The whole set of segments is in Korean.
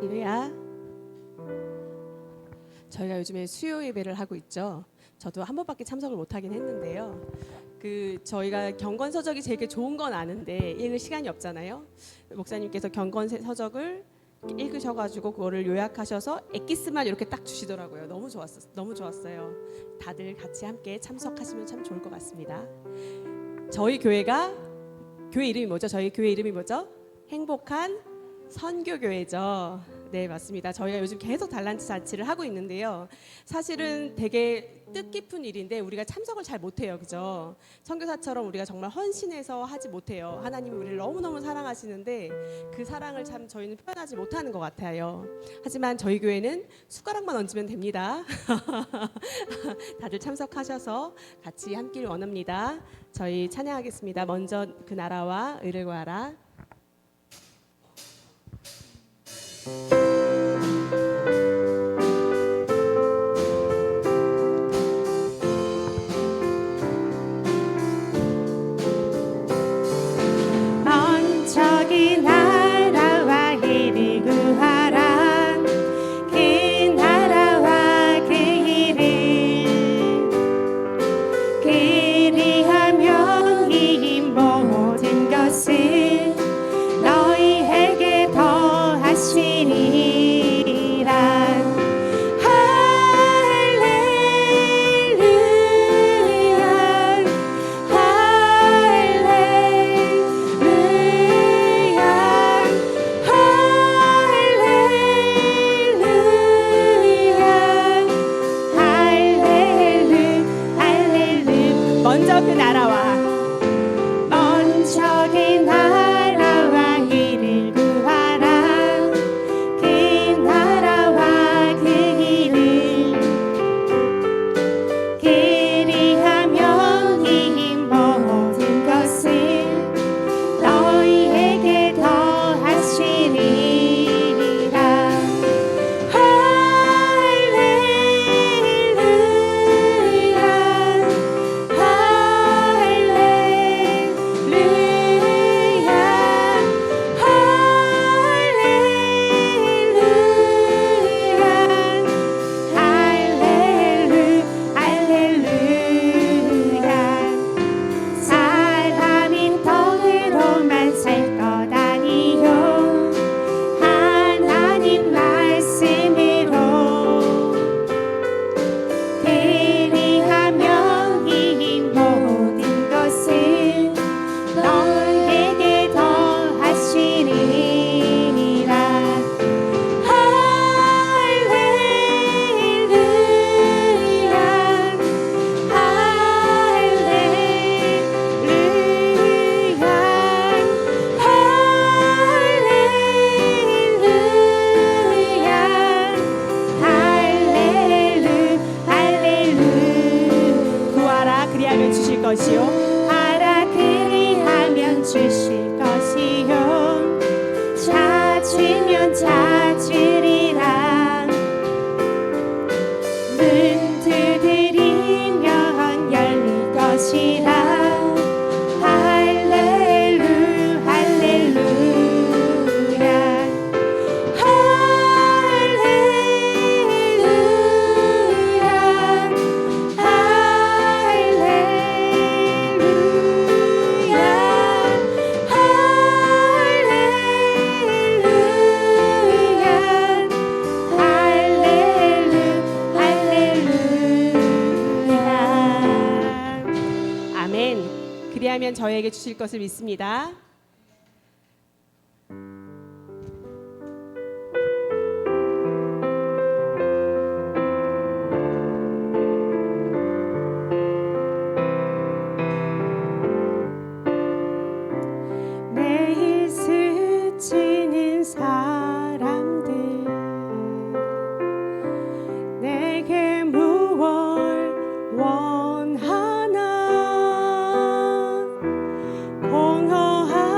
할렐루야. 저희가 요즘에 수요 예배를 하고 있죠. 저도 한 번밖에 참석을 못하긴 했는데요. 저희가 경건 서적이 제게 좋은 건 아는데 읽을 시간이 없잖아요. 목사님께서 경건 서적을 읽으셔가지고 그거를 요약하셔서 엑기스만 이렇게 딱 주시더라고요. 너무 좋았어요. 다들 같이 함께 참석하시면 참 좋을 것 같습니다. 저희 교회 이름이 뭐죠? 저희 교회 이름이 뭐죠? 행복한 선교교회죠. 네, 맞습니다. 저희가 요즘 계속 달란트 잔치를 하고 있는데요. 사실은 되게 뜻깊은 일인데 우리가 참석을 잘 못해요. 그죠? 선교사처럼 우리가 정말 헌신해서 하지 못해요. 하나님이 우리를 너무너무 사랑하시는데 그 사랑을 참 저희는 표현하지 못하는 것 같아요. 하지만 저희 교회는 숟가락만 얹으면 됩니다. 다들 참석하셔서 같이 함께를 원합니다. 저희 찬양하겠습니다. 먼저 그 나라와 의를 구하라. 그리하면 저에게 주실 것을 믿습니다. 매일 스치는 사람들 내게 무얼 원하나 공허한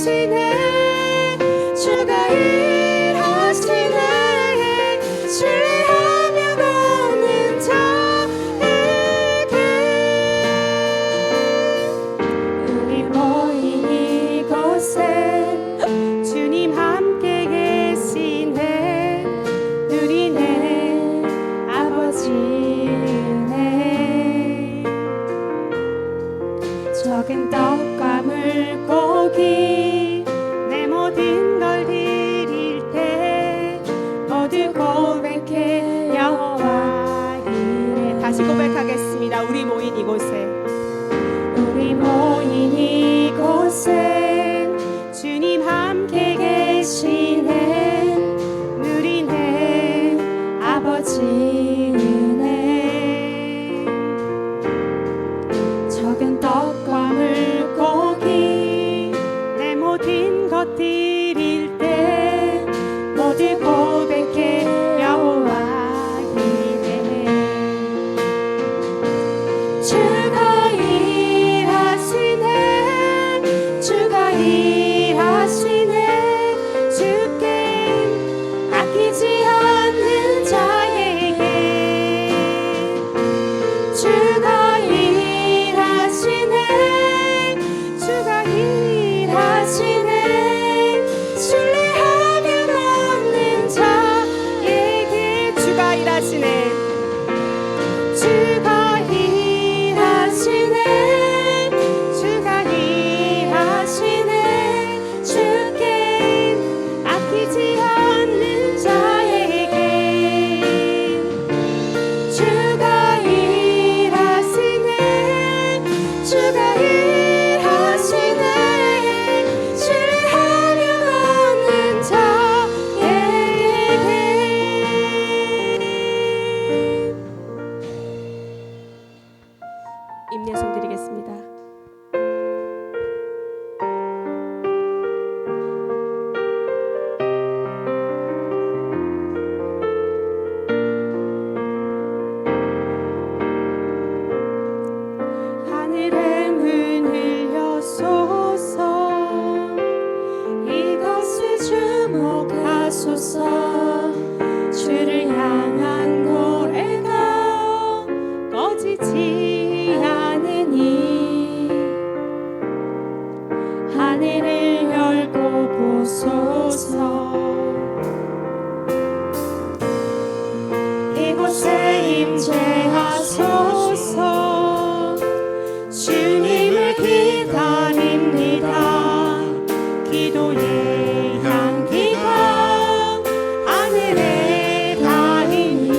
일하시네 주가 일하시네 신뢰하며 걷는 자에게 우리 모인 이곳에 주님 함께 계시네 누리네 아버지네 적은 떡과 물고기 내 모든 걸 드릴 때 모두 고백해 여호와 이래 다시 고백하겠습니다. 우리 모인 이곳에 우리 모인 이곳에 주님 함께 계시네 누리네 아버지네 적은 떡과 물고기 내 모든 것 드릴 때 모두 고백해 여호와 이래 주가 일하시네 주가 일하시네 주께 아끼지 않는 자에게 주가 일하시네 주가 일하시네 신뢰하며 걷는 자에게 주가 일하시네 주가 일하시네 주가 일하시네 주께 아끼지 않는 자에게 주가 일하시네 주가 일하시네 신뢰하며 걷는 자에게 임내송 드리겠습니다. 하늘의 문을 여소서 이것을 주목하소서 주를 향한 노래가 꺼지지 않으니 하늘을 열고 보소서 이곳에 임재하소서 주님을 기다립니다 기도의 향기가 하늘에 닿으니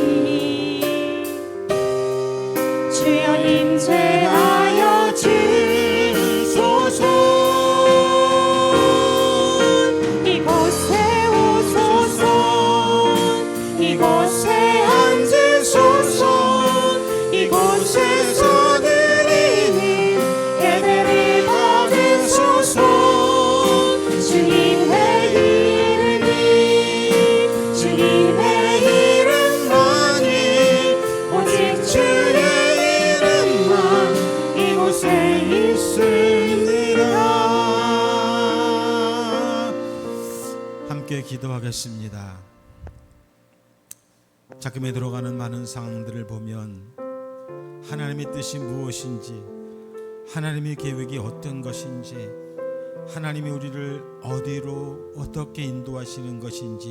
주여 임재하여 주소서 이곳에 오소서 이곳에 앉으소서 이곳에서 드리는 예배를 받으소서 주님의 이름이 주님의 이름만이 오직 주의 이름만 이곳에 있습니다. 함께 기도하겠습니다. 작금에 들어가는 많은 상황들을 보면 하나님의 뜻이 무엇인지, 하나님의 계획이 어떤 것인지, 하나님이 우리를 어디로 어떻게 인도하시는 것인지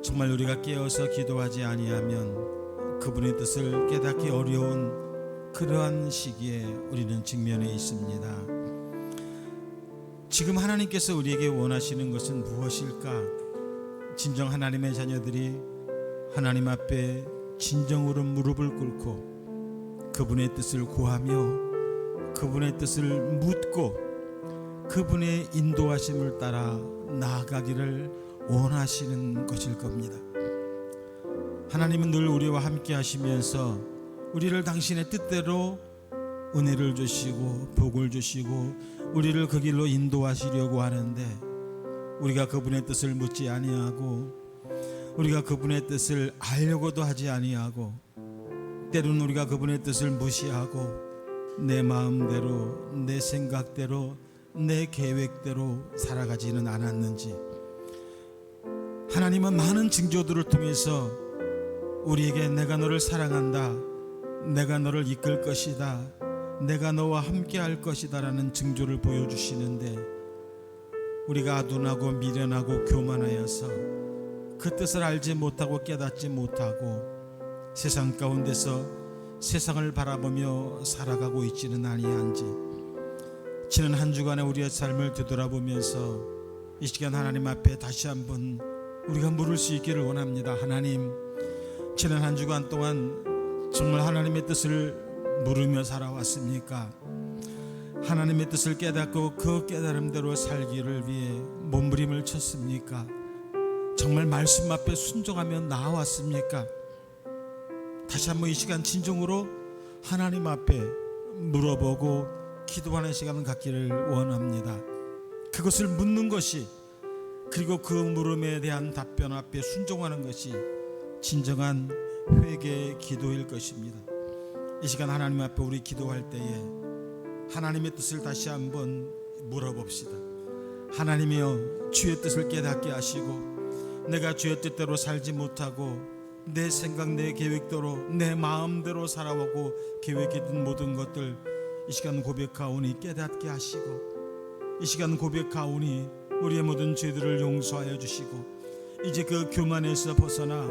정말 우리가 깨어서 기도하지 아니하면 그분의 뜻을 깨닫기 어려운 그러한 시기에 우리는 직면해 있습니다. 지금 하나님께서 우리에게 원하시는 것은 무엇일까? 진정 하나님의 자녀들이 하나님 앞에 진정으로 무릎을 꿇고 그분의 뜻을 구하며 그분의 뜻을 묻고 그분의 인도하심을 따라 나아가기를 원하시는 것일 겁니다. 하나님은 늘 우리와 함께 하시면서 우리를 당신의 뜻대로 은혜를 주시고 복을 주시고 우리를 그 길로 인도하시려고 하는데, 우리가 그분의 뜻을 묻지 아니하고 우리가 그분의 뜻을 알려고도 하지 아니하고 때로는 우리가 그분의 뜻을 무시하고 내 마음대로 내 생각대로 내 계획대로 살아가지는 않았는지, 하나님은 많은 징조들을 통해서 우리에게 내가 너를 사랑한다, 내가 너를 이끌 것이다, 내가 너와 함께 할 것이다 라는 징조를 보여주시는데, 우리가 아둔하고 미련하고 교만하여서 그 뜻을 알지 못하고 깨닫지 못하고 세상 가운데서 세상을 바라보며 살아가고 있지는 아니한지, 지난 한 주간의 우리의 삶을 되돌아보면서 이 시간 하나님 앞에 다시 한번 우리가 물을 수 있기를 원합니다. 하나님, 지난 한 주간 동안 정말 하나님의 뜻을 물으며 살아왔습니까? 하나님의 뜻을 깨닫고 그 깨달음대로 살기를 위해 몸부림을 쳤습니까? 정말 말씀 앞에 순종하며 나아왔습니까? 다시 한번 이 시간 진정으로 하나님 앞에 물어보고 기도하는 시간을 갖기를 원합니다. 그것을 묻는 것이, 그리고 그 물음에 대한 답변 앞에 순종하는 것이 진정한 회개의 기도일 것입니다. 이 시간 하나님 앞에 우리 기도할 때에 하나님의 뜻을 다시 한번 물어봅시다. 하나님이여, 주의 뜻을 깨닫게 하시고 내가 주의 뜻대로 살지 못하고 내 생각 내 계획대로 내 마음대로 살아오고 계획했던 모든 것들 이 시간 고백하오니 깨닫게 하시고, 이 시간 고백하오니 우리의 모든 죄들을 용서하여 주시고, 이제 그 교만에서 벗어나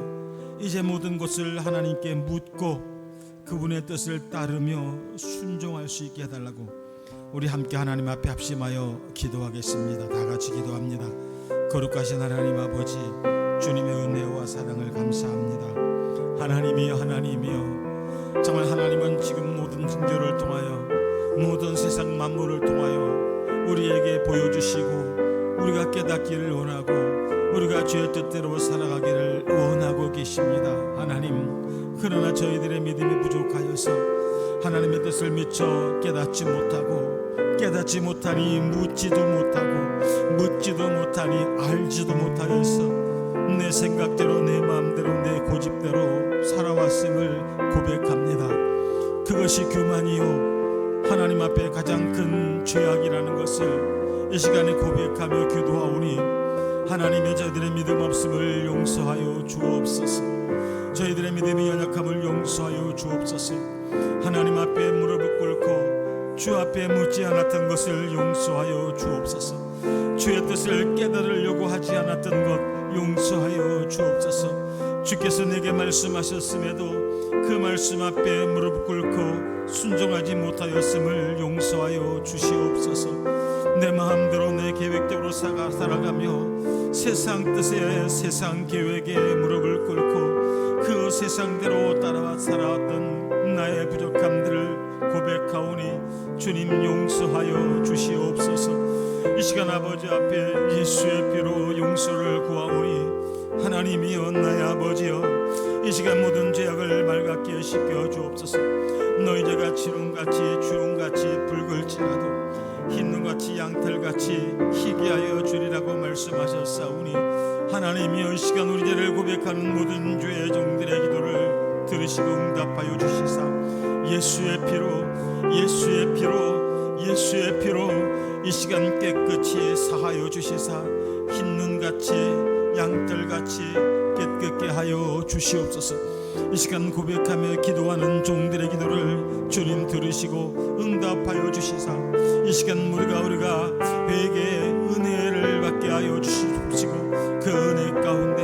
이제 모든 것을 하나님께 묻고 그분의 뜻을 따르며 순종할 수 있게 해달라고 우리 함께 하나님 앞에 합심하여 기도하겠습니다. 다 같이 기도합니다. 거룩하신 하나님 아버지, 주님의 은혜와 사랑을 감사합니다. 하나님이여, 정말 하나님은 지금 모든 징조를 통하여, 모든 세상 만물을 통하여 우리에게 보여주시고 우리가 깨닫기를 원하고 우리가 주의 뜻대로 살아가기를 원하고 계십니다. 하나님, 그러나 저희들의 믿음이 부족하여서 하나님의 뜻을 미처 깨닫지 못하니 묻지도 못하니 알지도 못하여서 내 생각대로 내 마음대로 내 고집대로 살아왔음을 고백합니다. 그것이 교만이요 하나님 앞에 가장 큰 죄악이라는 것을 이 시간에 고백하며 기도하오니 하나님의 저희들의 믿음 없음을 용서하여 주옵소서. 저희들의 믿음의 연약함을 용서하여 주옵소서. 하나님 앞에 무릎을 꿇고 주 앞에 묻지 않았던 것을 용서하여 주옵소서. 주의 뜻을 깨달으려고 하지 않았던 것 용서하여 주옵소서. 주께서 내게 말씀하셨음에도 그 말씀 앞에 무릎 꿇고 순종하지 못하였음을 용서하여 주시옵소서. 내 마음대로 내 계획대로 살아가며 세상 뜻에 세상 계획에 무릎을 꿇고 그 세상대로 따라 살아왔던 나의 부족함들을 고백하오니 주님 용서하여 주시옵소서. 이 시간 아버지 앞에 예수의 피로 용서를 구하오니 하나님이여, 나의 아버지여, 이 시간 모든 죄악을 맑게 씻겨 주옵소서. 너희 죄가 지름같이 주름같이 붉을지라도 흰눈같이 양털같이 희게 하여 주리라고 말씀하셨사오니 하나님이여, 이 시간 우리 죄를 고백하는 모든 죄의 종들의 기도를 들으시고 응답하여 주시사 예수의 피로 이 시간 깨끗이 사하여 주시사 흰눈같이 양털같이 깨끗게 하여 주시옵소서. 이 시간 고백하며 기도하는 종들의 기도를 주님 들으시고 응답하여 주시사 이 시간 우리가 회개의 은혜를 받게 하여 주시옵시고 그 은혜 가운데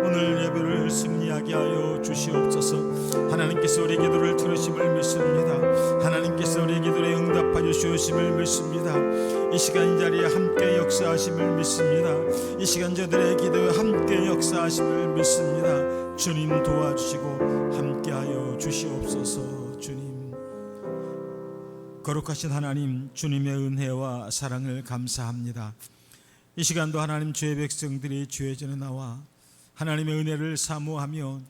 오늘 예배를 승리하게 하여 주시옵소서. 하나님께서 우리 기도를 들으심을 믿습니다. 하나님께서 우리 기도에 응답하여 주심을 믿습니다. 이 시간 이 자리에 함께 역사하심을 믿습니다. 이 시간 저들의 기도에 함께 역사하심을 믿습니다. 주님 도와주시고 함께하여 주시옵소서. 주님, 거룩하신 하나님, 주님의 은혜와 사랑을 감사합니다. 이 시간도 하나님, 주의 백성들이 주의 전에 나와 하나님의 은혜를 사모하며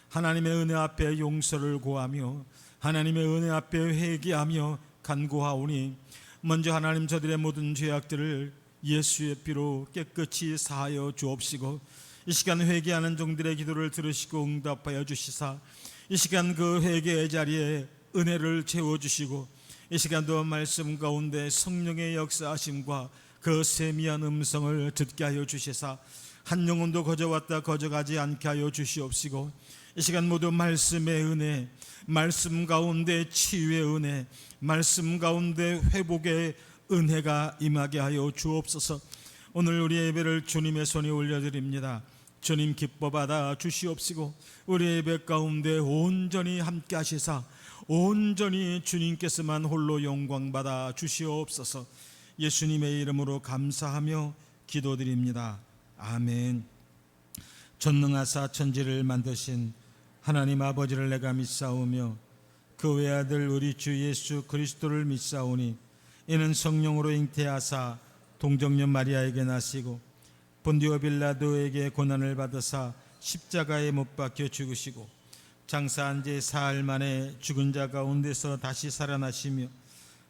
하나님의 은혜 앞에 용서를 구하며 하나님의 은혜 앞에 회개하며 간구하오니 먼저 하나님, 저들의 모든 죄악들을 예수의 피로 깨끗이 사하여 주옵시고 이 시간 회개하는 종들의 기도를 들으시고 응답하여 주시사 이 시간 그 회개의 자리에 은혜를 채워주시고 이 시간도 말씀 가운데 성령의 역사하심과 그 세미한 음성을 듣게 하여 주시사 한 영혼도 거저왔다 거저가지 않게 하여 주시옵시고, 이 시간 모두 말씀의 은혜, 말씀 가운데 치유의 은혜, 말씀 가운데 회복의 은혜가 임하게 하여 주옵소서. 오늘 우리의 예배를 주님의 손에 올려드립니다. 주님 기뻐 받아 주시옵시고, 우리의 예배 가운데 온전히 함께 하시사 온전히 주님께서만 홀로 영광 받아 주시옵소서. 예수님의 이름으로 감사하며 기도드립니다. 아멘. 전능하사 천지를 만드신 하나님 아버지를 내가 믿사오며 그 외아들 우리 주 예수 그리스도를 믿사오니, 이는 성령으로 잉태하사 동정녀 마리아에게 나시고 본디오 빌라도에게 고난을 받으사 십자가에 못 박혀 죽으시고 장사한 지 사흘 만에 죽은 자 가운데서 다시 살아나시며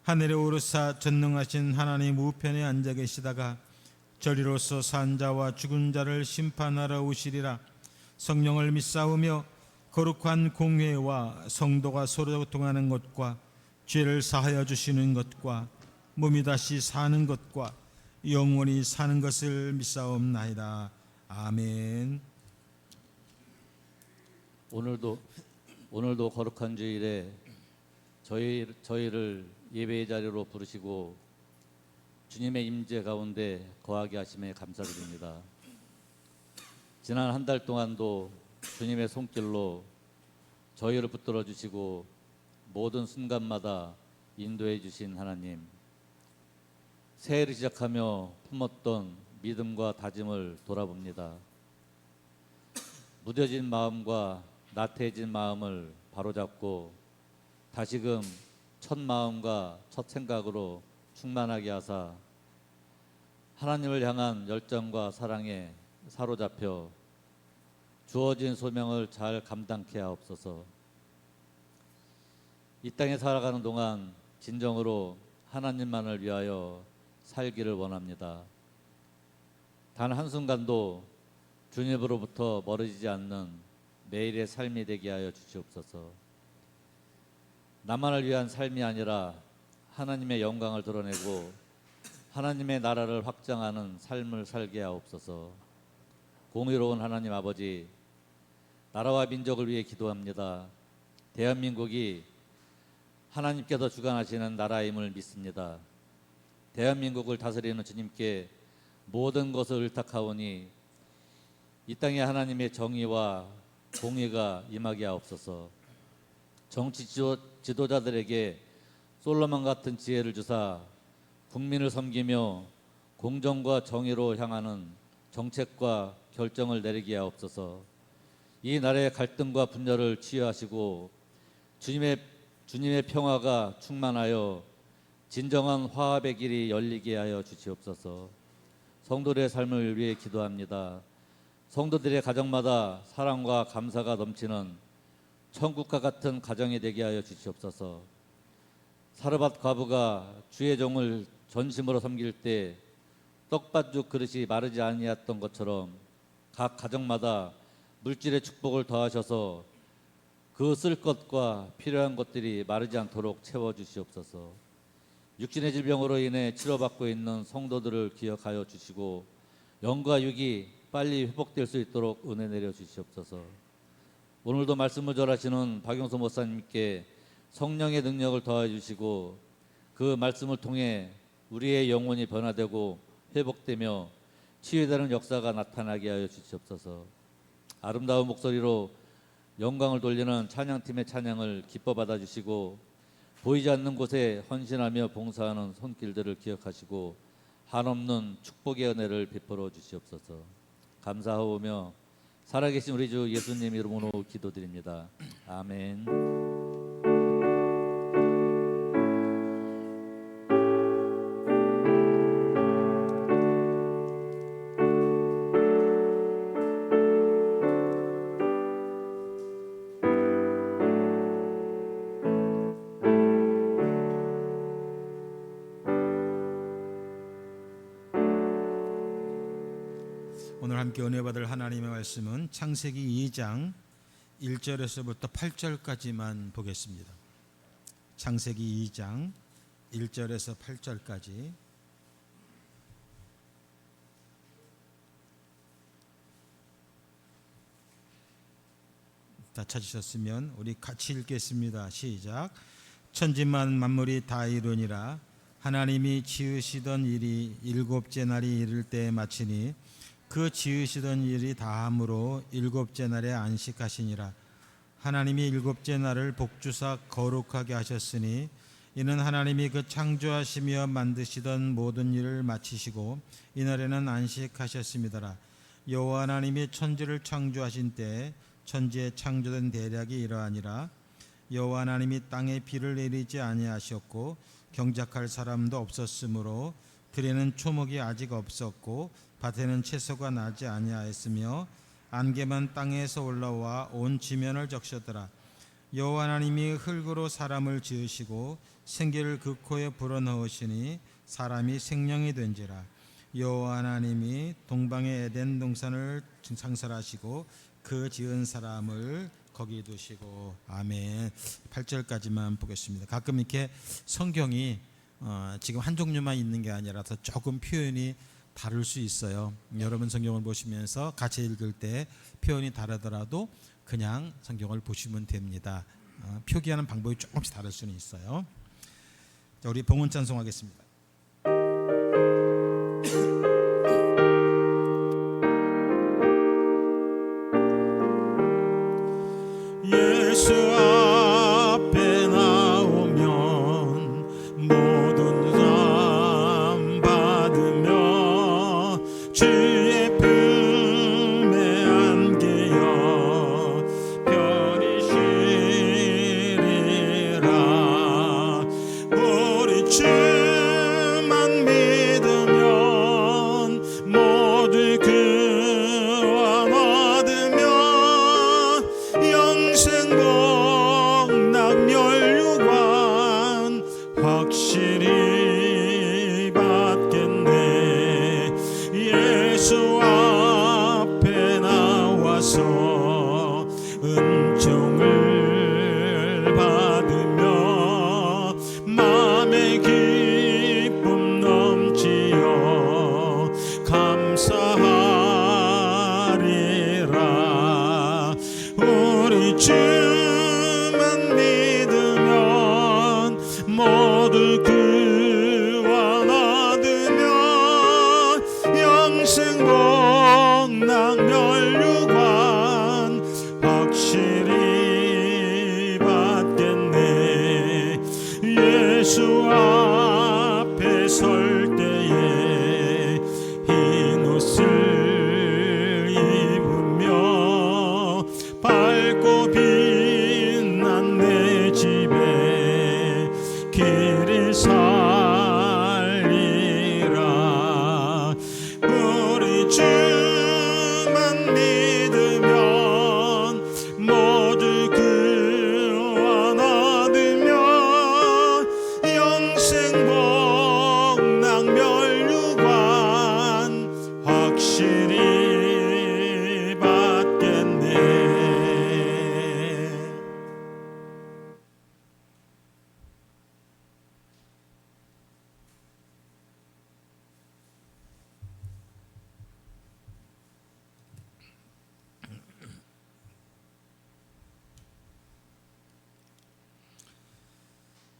하늘에 오르사 전능하신 하나님 우편에 앉아 계시다가 저리로서 산 자와 죽은 자를 심판하러 오시리라. 성령을 믿사오며 거룩한 공회와 성도가 서로 통하는 것과 죄를 사하여 주시는 것과 몸이 다시 사는 것과 영원히 사는 것을 믿사옵나이다. 아멘. 오늘도 거룩한 주일에 저희를 예배의 자리로 부르시고 주님의 임재 가운데 거하게 하심에 감사드립니다. 지난 한 달 동안도 주님의 손길로 저희를 붙들어 주시고 모든 순간마다 인도해 주신 하나님, 새해를 시작하며 품었던 믿음과 다짐을 돌아봅니다. 무뎌진 마음과 나태해진 마음을 바로잡고 다시금 첫 마음과 첫 생각으로 충만하게 하사 하나님을 향한 열정과 사랑에 사로잡혀 주어진 소명을 잘 감당케 하옵소서. 이 땅에 살아가는 동안 진정으로 하나님만을 위하여 살기를 원합니다. 단 한순간도 주님으로부터 멀어지지 않는 매일의 삶이 되게 하여 주시옵소서. 나만을 위한 삶이 아니라 하나님의 영광을 드러내고 하나님의 나라를 확장하는 삶을 살게 하옵소서. 공의로운 하나님 아버지, 나라와 민족을 위해 기도합니다. 대한민국이 하나님께서 주관하시는 나라임을 믿습니다. 대한민국을 다스리는 주님께 모든 것을 의탁하오니 이 땅에 하나님의 정의와 공의가 임하게 하옵소서. 정치 지도자들에게 솔로몬 같은 지혜를 주사 국민을 섬기며 공정과 정의로 향하는 정책과 결정을 내리게 하옵소서. 이 나라의 갈등과 분열을 치유하시고 주님의 평화가 충만하여 진정한 화합의 길이 열리게 하여 주시옵소서. 성도들의 삶을 위해 기도합니다. 성도들의 가정마다 사랑과 감사가 넘치는 천국과 같은 가정이 되게 하여 주시옵소서. 사르밧 과부가 주의 종을 전심으로 섬길 때 떡반죽 그릇이 마르지 아니했던 것처럼 각 가정마다 물질의 축복을 더하셔서 그 쓸 것과 필요한 것들이 마르지 않도록 채워주시옵소서. 육신의 질병으로 인해 치료받고 있는 성도들을 기억하여 주시고 영과 육이 빨리 회복될 수 있도록 은혜 내려 주시옵소서. 오늘도 말씀을 전하시는 박용수 목사님께 성령의 능력을 더해 주시고 그 말씀을 통해 우리의 영혼이 변화되고 회복되며 치유되는 역사가 나타나게 하여 주시옵소서. 아름다운 목소리로 영광을 돌리는 찬양팀의 찬양을 기뻐 받아주시고 보이지 않는 곳에 헌신하며 봉사하는 손길들을 기억하시고 한없는 축복의 은혜를 베풀어 주시옵소서. 감사하오며 살아계신 우리 주 예수님 이름으로 기도드립니다. 아멘. 오늘 함께 은혜 받을 하나님의 말씀은 창세기 2장 1절에서부터 8절까지만 보겠습니다. 창세기 2장 1절에서 8절까지 다 찾으셨으면 우리 같이 읽겠습니다. 시작. 천지만 만물이 다 이루니라. 하나님이 지으시던 일이 일곱째 날이 이를 때에 마치니 그 지으시던 일이 다함으로 일곱째 날에 안식하시니라. 하나님이 일곱째 날을 복주사 거룩하게 하셨으니 이는 하나님이 그 창조하시며 만드시던 모든 일을 마치시고 이날에는 안식하셨습니다라. 여호와 하나님이 천지를 창조하신 때에 천지에 창조된 대략이 이러하니라. 여호와 하나님이 땅에 비를 내리지 아니하셨고 경작할 사람도 없었으므로 들에는 초목이 아직 없었고 밭에는 채소가 나지 아니하였으며 안개만 땅에서 올라와 온 지면을 적셨더라. 여호와 하나님이 흙으로 사람을 지으시고 생기를 그 코에 불어넣으시니 사람이 생명이 된지라. 여호와 하나님이 동방의 에덴 동산을 창설하시고 그 지은 사람을 거기 두시고. 아멘. 8절까지만 보겠습니다. 가끔 이렇게 성경이 지금 한 종류만 있는 게 아니라서 조금 표현이 다를 수 있어요. 여러분 성경을 보시면서 같이 읽을 때 표현이 다르더라도 그냥 성경을 보시면 됩니다. 표기하는 방법이 조금씩 다를 수는 있어요. 자, 우리 봉헌 찬송하겠습니다. 예수 앞에 나오면 모든 상 받으며 주의 품에 안기어 편히 쉬리라. 우리 주만 믿으면 모두 구원 얻으며 영생 복락 멸류관 확실히 받겠네. 예수 앞에 나와서 은총을 받으며 마음의 기쁨 넘치어 감사하리라. 우리 주만 믿으면 모두 구원 얻으며 영생 복락 멸류관 확실히 받겠네. 예수 앞에 설 때에 흰 옷을 입으며 밝고 빛난 내 집에 길을 살리라. 우리 주만 믿으면 모두 구원 얻으며 영생 복락 멸류관 확실히 받겠네.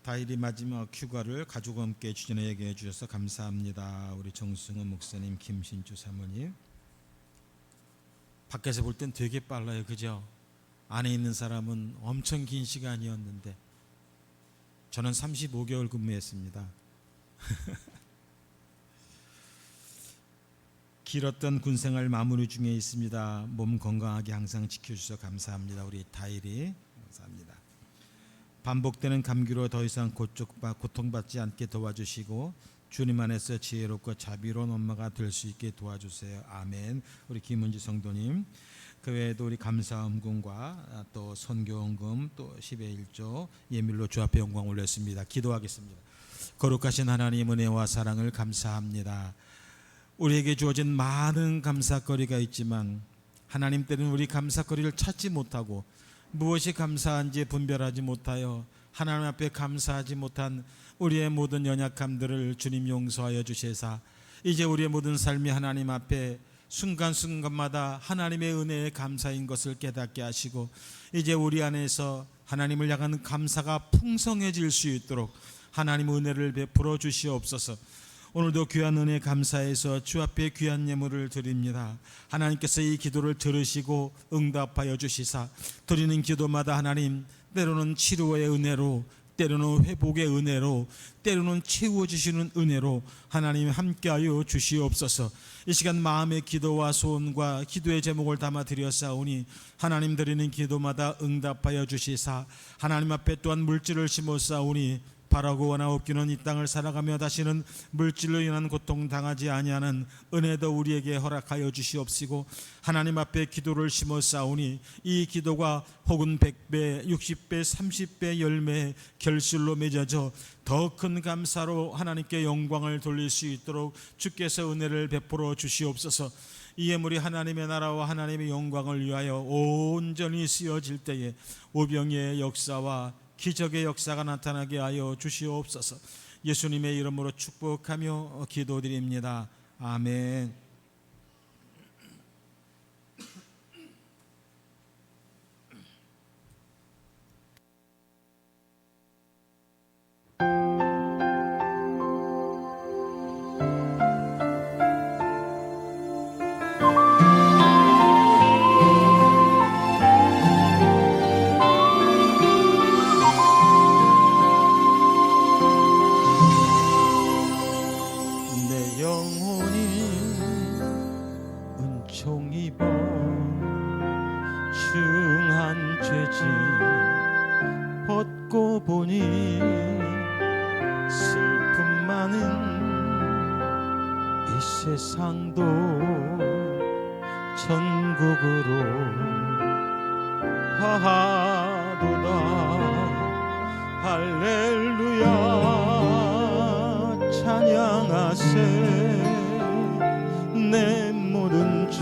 다일이 마지막 휴가를 가족과 함께 주전에 얘기해 주셔서 감사합니다. 우리 정승은 목사님, 김신주 사모님. 밖에서 볼 땐 되게 빨라요, 그죠? 안에 있는 사람은 엄청 긴 시간이었는데 저는 35개월 근무했습니다. 길었던 군생활 마무리 중에 있습니다. 몸 건강하게 항상 지켜주셔서 감사합니다. 우리 다일이 감사합니다. 반복되는 감기로 더 이상 고통받지 않게 도와주시고 주님 안에서 지혜롭고 자비로운 엄마가 될 수 있게 도와주세요. 아멘. 우리 김은지 성도님, 그 외에도 우리 감사음금과 또 선교음금 또 10의 1조 예밀로 주 앞에 영광 올렸습니다. 기도하겠습니다. 거룩하신 하나님 은혜와 사랑을 감사합니다. 우리에게 주어진 많은 감사거리가 있지만 하나님 때는 우리 감사거리를 찾지 못하고 무엇이 감사한지 분별하지 못하여 하나님 앞에 감사하지 못한 우리의 모든 연약함들을 주님 용서하여 주시사 이제 우리의 모든 삶이 하나님 앞에 순간순간마다 하나님의 은혜에 감사인 것을 깨닫게 하시고 이제 우리 안에서 하나님을 향한 감사가 풍성해질 수 있도록 하나님 은혜를 베풀어 주시옵소서. 오늘도 귀한 은혜 감사해서 주 앞에 귀한 예물을 드립니다. 하나님께서 이 기도를 들으시고 응답하여 주시사 드리는 기도마다 하나님 때로는 치료의 은혜로, 때로는 회복의 은혜로, 때로는 채워주시는 은혜로 하나님 함께하여 주시옵소서. 이 시간 마음의 기도와 소원과 기도의 제목을 담아 드렸사오니 하나님 드리는 기도마다 응답하여 주시사 하나님 앞에 또한 물질을 심었사오니 바라고 원하옵기는 이 땅을 살아가며 다시는 물질로 인한 고통 당하지 아니하는 은혜도 우리에게 허락하여 주시옵시고 하나님 앞에 기도를 심었사오니 이 기도가 혹은 100배, 60배, 30배 열매의 결실로 맺어져 더 큰 감사로 하나님께 영광을 돌릴 수 있도록 주께서 은혜를 베풀어 주시옵소서. 이 예물이 하나님의 나라와 하나님의 영광을 위하여 온전히 쓰여질 때에 오병이의 역사와 기적의 역사가 나타나게 하여 주시옵소서. 예수님의 이름으로 축복하며 기도드립니다. 아멘. 중한 죄짐 벗고 보니 슬픔 많은 이 세상도 천국으로 가도다. 할렐루야 찬양하세. 내 모든 죄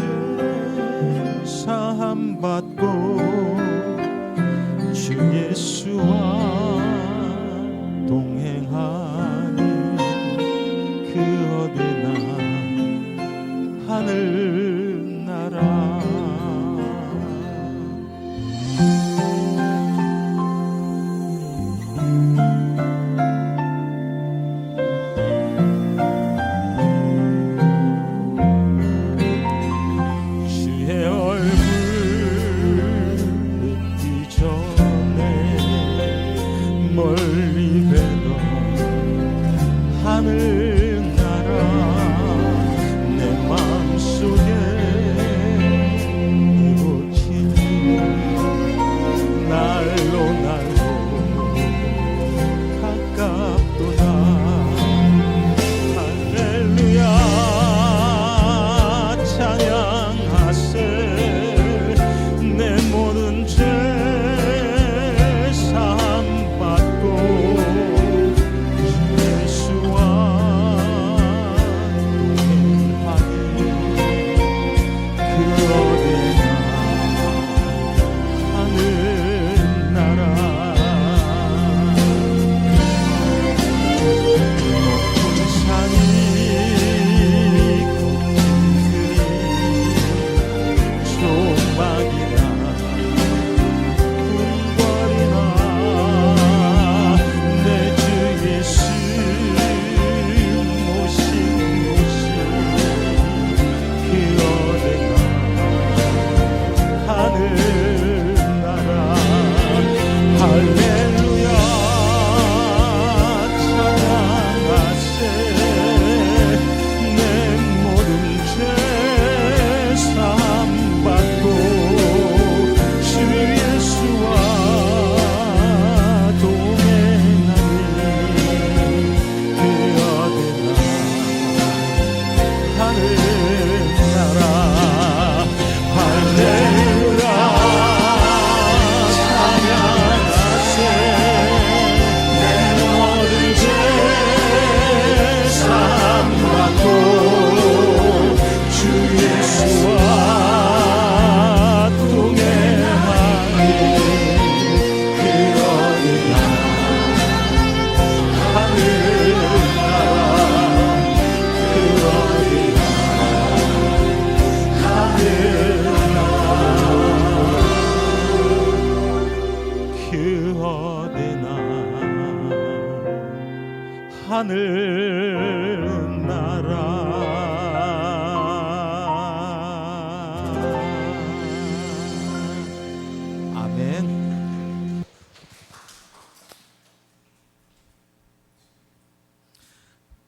사함 받고 주 예수와 동행하니 그 어디나 하늘나라. 멀리 뵈던 하늘나라 내 마음속에 이루어지니 날로 날로 가깝도다. 할렐루야 찬양하세. 내 모든 죄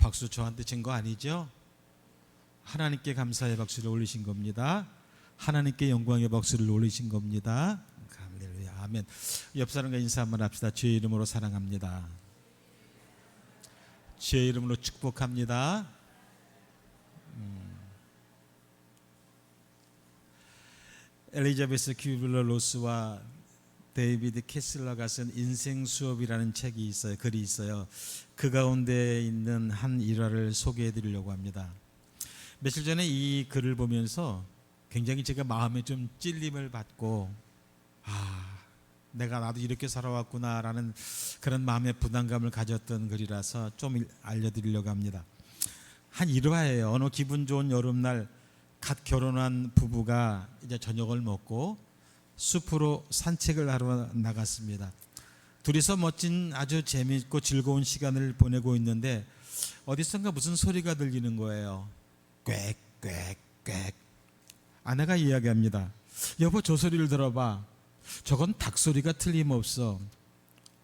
박수 저한테 친 거 아니죠? 하나님께 감사의 박수를 올리신 겁니다. 하나님께 영광의 박수를 올리신 겁니다. 할렐루야. 아멘. 옆 사람과 인사 한번 합시다. 주의 이름으로 사랑합니다. 주의 이름으로 축복합니다. 엘리자베스 큐블러 로스와 데이비드 캐슬러가 쓴 인생 수업이라는 책이 있어요. 글이 있어요. 그 가운데 있는 한 일화를 소개해 드리려고 합니다. 며칠 전에 이 글을 보면서 굉장히 제가 마음에 좀 찔림을 받고 내가 나도 이렇게 살아왔구나라는 그런 마음의 부담감을 가졌던 글이라서 좀 알려드리려고 합니다. 한 일화예요. 어느 기분 좋은 여름날 갓 결혼한 부부가 이제 저녁을 먹고 숲으로 산책을 하러 나갔습니다. 둘이서 멋진 아주 재미있고 즐거운 시간을 보내고 있는데 어디선가 무슨 소리가 들리는 거예요. 꽥꽥꽥. 아내가 이야기합니다. 여보, 저 소리를 들어봐. 저건 닭 소리가 틀림없어.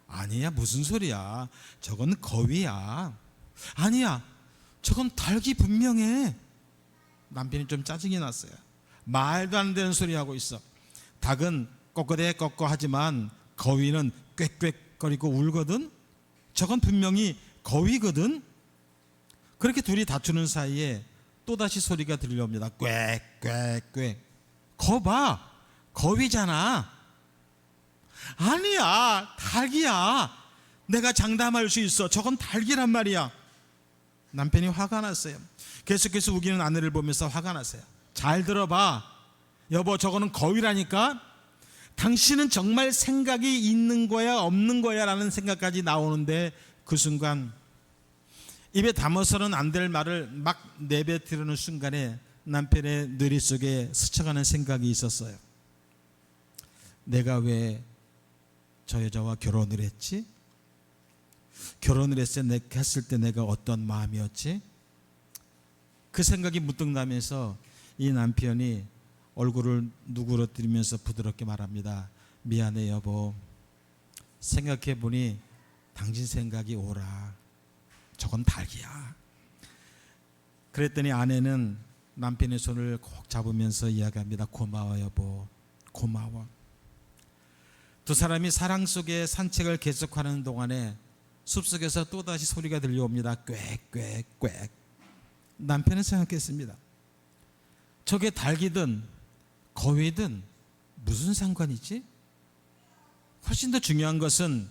아니야, 무슨 소리야. 저건 거위야. 아니야, 저건 닭이 분명해. 남편이 좀 짜증이 났어요. 말도 안 되는 소리 하고 있어. 닭은 꺾어대 하지만 거위는 꽥꽥거리고 울거든. 저건 분명히 거위거든. 그렇게 둘이 다투는 사이에 또다시 소리가 들려옵니다. 꽥꽥꽥. 거 봐, 거위잖아. 아니야, 닭이야. 내가 장담할 수 있어. 저건 닭이란 말이야. 남편이 화가 났어요. 계속해서 우기는 아내를 보면서 화가 났어요. 잘 들어봐. 여보, 저거는 거위라니까. 당신은 정말 생각이 있는 거야 없는 거야 라는 생각까지 나오는데 그 순간 입에 담아서는 안 될 말을 막 내뱉으려는 순간에 남편의 뇌리 속에 스쳐가는 생각이 있었어요. 내가 왜 저 여자와 결혼을 했지? 결혼을 했을 때 내가 어떤 마음이었지? 그 생각이 문득 나면서 이 남편이 얼굴을 누그러뜨리면서 부드럽게 말합니다. 미안해 여보. 생각해보니 당신 생각이 옳아. 저건 닭이야. 그랬더니 아내는 남편의 손을 꼭 잡으면서 이야기합니다. 고마워 여보. 고마워. 두 사람이 사랑 속에 산책을 계속하는 동안에 숲속에서 또다시 소리가 들려옵니다. 꽥꽥꽥. 남편은 생각했습니다. 저게 닭이든 거위든 무슨 상관이지? 훨씬 더 중요한 것은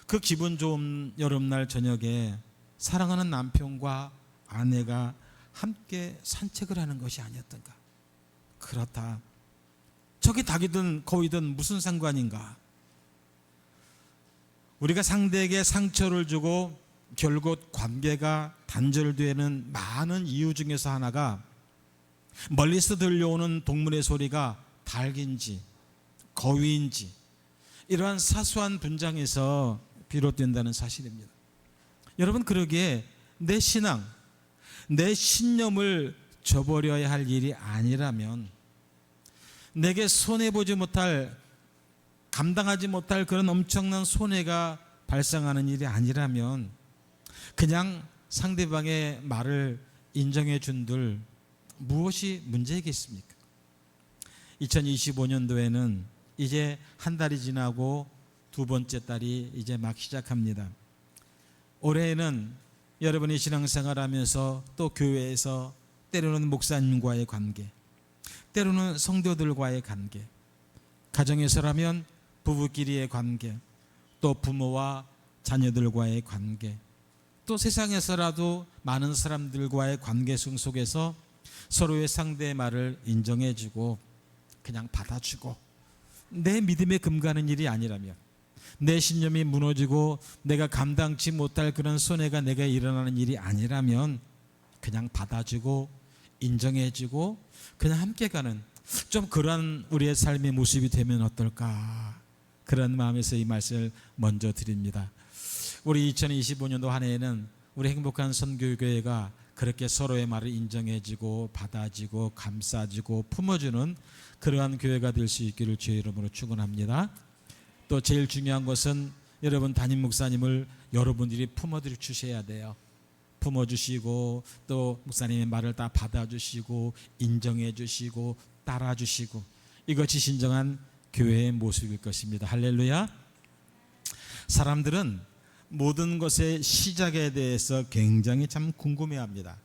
그 기분 좋은 여름날 저녁에 사랑하는 남편과 아내가 함께 산책을 하는 것이 아니었던가. 그렇다. 저게 닭이든 거위든 무슨 상관인가? 우리가 상대에게 상처를 주고 결국 관계가 단절되는 많은 이유 중에서 하나가 멀리서 들려오는 동물의 소리가 닭인지 거위인지 이러한 사소한 분장에서 비롯된다는 사실입니다. 여러분, 그러기에 내 신앙, 내 신념을 저버려야 할 일이 아니라면, 내게 손해보지 못할, 감당하지 못할 그런 엄청난 손해가 발생하는 일이 아니라면 그냥 상대방의 말을 인정해 준들 무엇이 문제겠습니까? 2025년도에는 이제 한 달이 지나고 두 번째 달이 이제 막 시작합니다. 올해에는 여러분이 신앙생활하면서 또 교회에서 때로는 목사님과의 관계, 때로는 성도들과의 관계, 가정에서라면 부부끼리의 관계, 또 부모와 자녀들과의 관계, 또 세상에서라도 많은 사람들과의 관계 속에서 서로의 상대의 말을 인정해주고 그냥 받아주고, 내 믿음에 금가는 일이 아니라면, 내 신념이 무너지고 내가 감당치 못할 그런 손해가 내게 일어나는 일이 아니라면 그냥 받아주고 인정해주고 그냥 함께 가는 좀 그런 우리의 삶의 모습이 되면 어떨까, 그런 마음에서 이 말씀을 먼저 드립니다. 우리 2025년도 한 해에는 우리 행복한 선교교회가 그렇게 서로의 말을 인정해주고 받아주고 감싸주고 품어주는 그러한 교회가 될 수 있기를 주의 이름으로 축원합니다. 또 제일 중요한 것은 여러분 담임 목사님을 여러분들이 품어들 주셔야 돼요. 품어주시고 또 목사님의 말을 다 받아주시고 인정해주시고 따라주시고, 이것이 진정한 교회의 모습일 것입니다. 할렐루야. 사람들은 모든 것의 시작에 대해서 굉장히 참 궁금해합니다.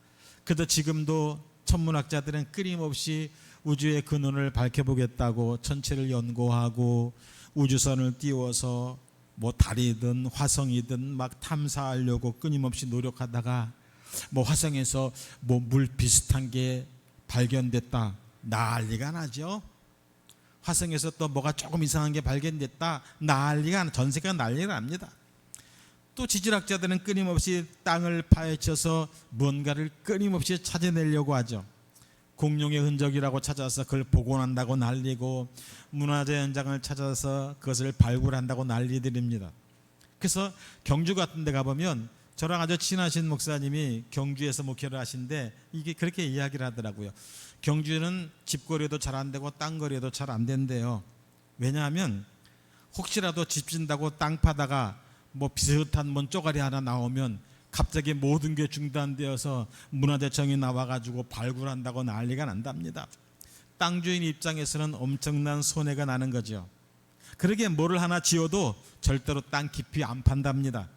그래도 지금도 천문학자들은 끊임없이 우주의 근원을 밝혀보겠다고 천체를 연구하고 우주선을 띄워서 뭐 달이든 화성이든 막 탐사하려고 끊임없이 노력하다가 뭐 화성에서 뭐 물 비슷한 게 발견됐다, 난리가 나죠. 화성에서 또 뭐가 조금 이상한 게 발견됐다, 난리가, 전 세계가 난리가 납니다. 또 지질학자들은 끊임없이 땅을 파헤쳐서 뭔가를 끊임없이 찾아내려고 하죠. 공룡의 흔적이라고 찾아서 그걸 복원한다고 난리고, 문화재 현장을 찾아서 그것을 발굴한다고 난리들입니다. 그래서 경주 같은 데 가보면 저랑 아주 친하신 목사님이 경주에서 목회를 하신데 이게 그렇게 이야기를 하더라고요. 경주는 집거리도 잘 안 되고 땅거리도 잘 안 된대요. 왜냐하면 혹시라도 집 짓는다고 땅 파다가 뭐 비슷한 뭔 쪼가리 하나 나오면 갑자기 모든 게 중단되어서 문화재청이 나와가지고 발굴한다고 난리가 난답니다. 땅 주인 입장에서는 엄청난 손해가 나는 거죠. 그러게 뭐를 하나 지어도 절대로 땅 깊이 안 판답니다.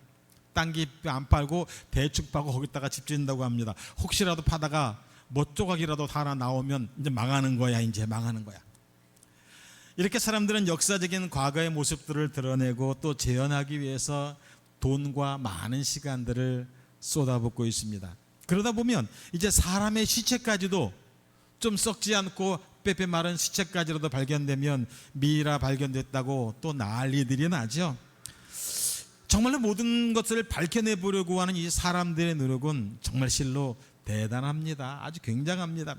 땅 깊이 안 팔고 대충 파고 거기다가 집 짓는다고 합니다. 혹시라도 파다가 뭐 조각이라도 하나 나오면 이제 망하는 거야, 이제 망하는 거야. 이렇게 사람들은 역사적인 과거의 모습들을 드러내고 또 재현하기 위해서 돈과 많은 시간들을 쏟아붓고 있습니다. 그러다 보면 이제 사람의 시체까지도 좀 썩지 않고 빼빼 마른 시체까지라도 발견되면 미라 발견됐다고 또 난리들이 나죠. 정말로 모든 것을 밝혀내보려고 하는 이 사람들의 노력은 정말 실로 대단합니다. 아주 굉장합니다.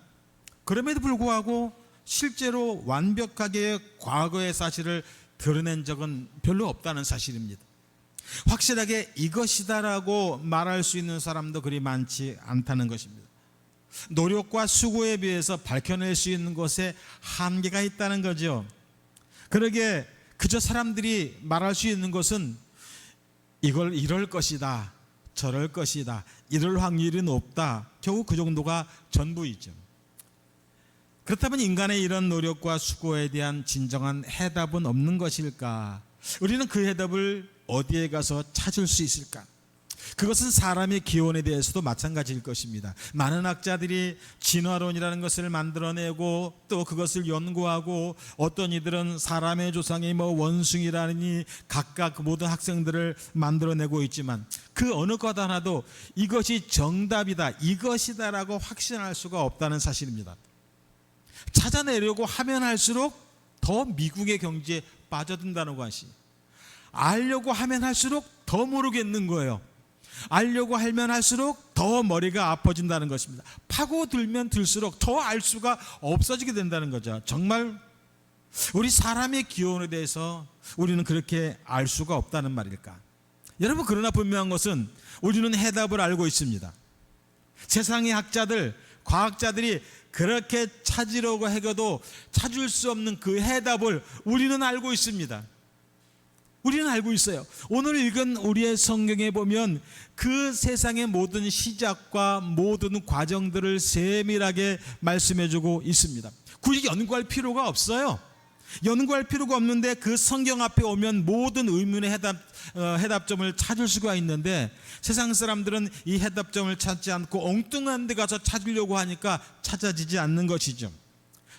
그럼에도 불구하고 실제로 완벽하게 과거의 사실을 드러낸 적은 별로 없다는 사실입니다. 확실하게 이것이다라고 말할 수 있는 사람도 그리 많지 않다는 것입니다. 노력과 수고에 비해서 밝혀낼 수 있는 것에 한계가 있다는 거죠. 그러게 그저 사람들이 말할 수 있는 것은 이걸 이럴 것이다, 저럴 것이다, 이럴 확률이 높다, 겨우 그 정도가 전부이죠. 그렇다면 인간의 이런 노력과 수고에 대한 진정한 해답은 없는 것일까? 우리는 그 해답을 어디에 가서 찾을 수 있을까? 그것은 사람의 기원에 대해서도 마찬가지일 것입니다. 많은 학자들이 진화론이라는 것을 만들어내고 또 그것을 연구하고, 어떤 이들은 사람의 조상이 뭐 원숭이라니 각각 모든 학생들을 만들어내고 있지만 그 어느 것 하나도 이것이 정답이다, 이것이다라고 확신할 수가 없다는 사실입니다. 찾아내려고 하면 할수록 더 미국의 경지에 빠져든다는 것이, 알려고 하면 할수록 더 모르겠는 거예요. 알려고 하면 할수록 더 머리가 아파진다는 것입니다. 파고들면 들수록 더 알 수가 없어지게 된다는 거죠. 정말 우리 사람의 기원에 대해서 우리는 그렇게 알 수가 없다는 말일까? 여러분, 그러나 분명한 것은 우리는 해답을 알고 있습니다. 세상의 학자들, 과학자들이 그렇게 찾으려고 해도 찾을 수 없는 그 해답을 우리는 알고 있습니다. 우리는 알고 있어요. 오늘 읽은 우리의 성경에 보면 그 세상의 모든 시작과 모든 과정들을 세밀하게 말씀해주고 있습니다. 굳이 연구할 필요가 없어요. 연구할 필요가 없는데 그 성경 앞에 오면 모든 의문의 해답점을 찾을 수가 있는데, 세상 사람들은 이 해답점을 찾지 않고 엉뚱한 데 가서 찾으려고 하니까 찾아지지 않는 것이죠.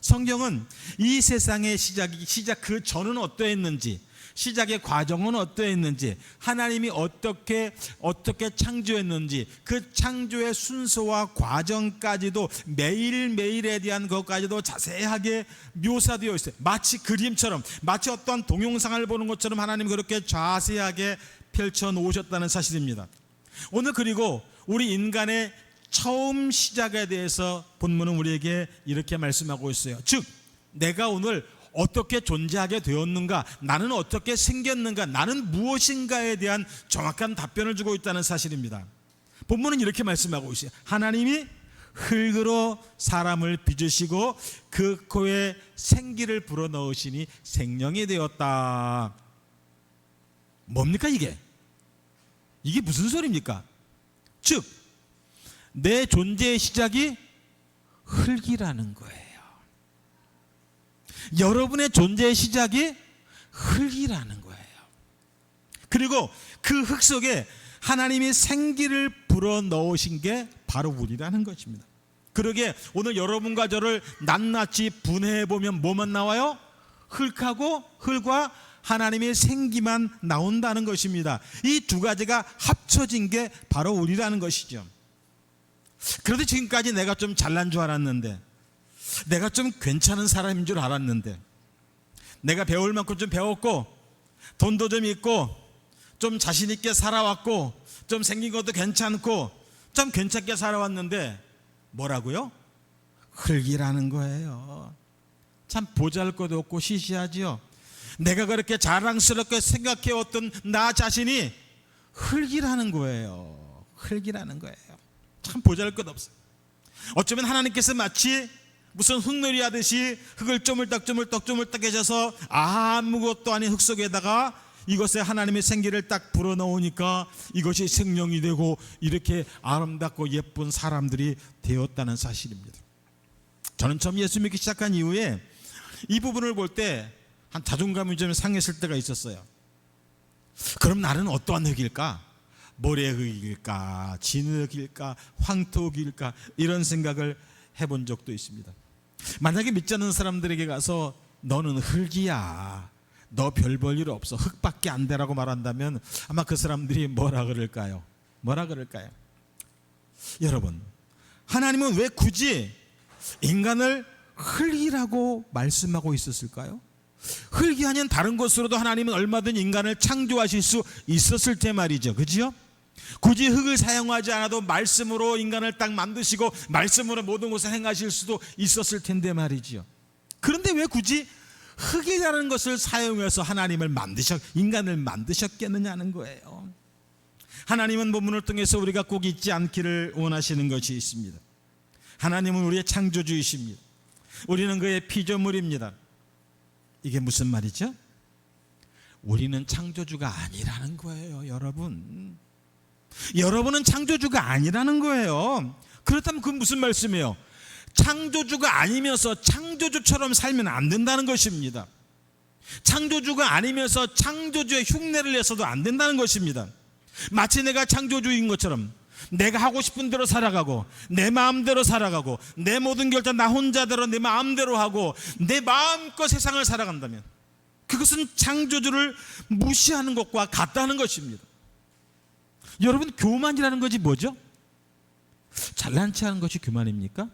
성경은 이 세상의 시작 그 전은 어떠했는지, 시작의 과정은 어떠했는지, 하나님이 어떻게 창조했는지, 그 창조의 순서와 과정까지도 매일매일에 대한 것까지도 자세하게 묘사되어 있어요. 마치 그림처럼, 마치 어떠한 동영상을 보는 것처럼 하나님이 그렇게 자세하게 펼쳐 놓으셨다는 사실입니다. 오늘 그리고 우리 인간의 처음 시작에 대해서 본문은 우리에게 이렇게 말씀하고 있어요. 즉, 내가 오늘 어떻게 존재하게 되었는가, 나는 어떻게 생겼는가, 나는 무엇인가에 대한 정확한 답변을 주고 있다는 사실입니다. 본문은 이렇게 말씀하고 있어요. 하나님이 흙으로 사람을 빚으시고 그 코에 생기를 불어넣으시니 생명이 되었다. 뭡니까 이게? 이게 무슨 소리입니까? 즉, 내 존재의 시작이 흙이라는 거예요. 여러분의 존재의 시작이 흙이라는 거예요. 그리고 그 흙 속에 하나님이 생기를 불어넣으신 게 바로 우리라는 것입니다. 그러게 오늘 여러분과 저를 낱낱이 분해해 보면 뭐만 나와요? 흙하고 흙과 하나님의 생기만 나온다는 것입니다. 이 두 가지가 합쳐진 게 바로 우리라는 것이죠. 그런데 지금까지 내가 좀 잘난 줄 알았는데, 내가 좀 괜찮은 사람인 줄 알았는데, 내가 배울 만큼 좀 배웠고 돈도 좀 있고 좀 자신 있게 살아왔고 좀 생긴 것도 괜찮고 좀 괜찮게 살아왔는데 뭐라고요? 흙이라는 거예요. 참 보잘것도 없고 시시하지요. 내가 그렇게 자랑스럽게 생각해왔던 나 자신이 흙이라는 거예요. 흙이라는 거예요. 참 보잘것없어요. 어쩌면 하나님께서 마치 무슨 흙놀이 하듯이 흙을 쪼물딱 해줘서 아무것도 아닌 흙 속에다가 이것에 하나님의 생기를 딱 불어넣으니까 이것이 생명이 되고 이렇게 아름답고 예쁜 사람들이 되었다는 사실입니다. 저는 처음 예수 믿기 시작한 이후에 이 부분을 볼 때 한 자존감이 좀 상했을 때가 있었어요. 그럼 나는 어떠한 흙일까? 모래흙일까? 진흙일까? 황토흙일까? 이런 생각을 해본 적도 있습니다. 만약에 믿지 않는 사람들에게 가서 너는 흙이야, 너 별 볼 일 없어, 흙밖에 안 되라고 말한다면 아마 그 사람들이 뭐라 그럴까요? 여러분, 하나님은 왜 굳이 인간을 흙이라고 말씀하고 있었을까요? 흙이 아닌 다른 것으로도 하나님은 얼마든 인간을 창조하실 수 있었을 테 말이죠. 그죠? 굳이 흙을 사용하지 않아도 말씀으로 인간을 딱 만드시고 말씀으로 모든 것을 행하실 수도 있었을 텐데 말이죠. 그런데 왜 굳이 흙이라는 것을 사용해서 인간을 만드셨겠느냐는 거예요. 하나님은 본문을 통해서 우리가 꼭 잊지 않기를 원하시는 것이 있습니다. 하나님은 우리의 창조주이십니다. 우리는 그의 피조물입니다. 이게 무슨 말이죠? 우리는 창조주가 아니라는 거예요. 여러분은 창조주가 아니라는 거예요. 그렇다면 그건 무슨 말씀이에요? 창조주가 아니면서 창조주처럼 살면 안 된다는 것입니다. 창조주가 아니면서 창조주의 흉내를 내서도 안 된다는 것입니다. 마치 내가 창조주인 것처럼 내가 하고 싶은 대로 살아가고 내 마음대로 살아가고 내 모든 결정 나 혼자대로 내 마음대로 하고 내 마음껏 세상을 살아간다면 그것은 창조주를 무시하는 것과 같다는 것입니다. 여러분, 교만이라는 것이 뭐죠? 잘난 체 하는 것이 교만입니까?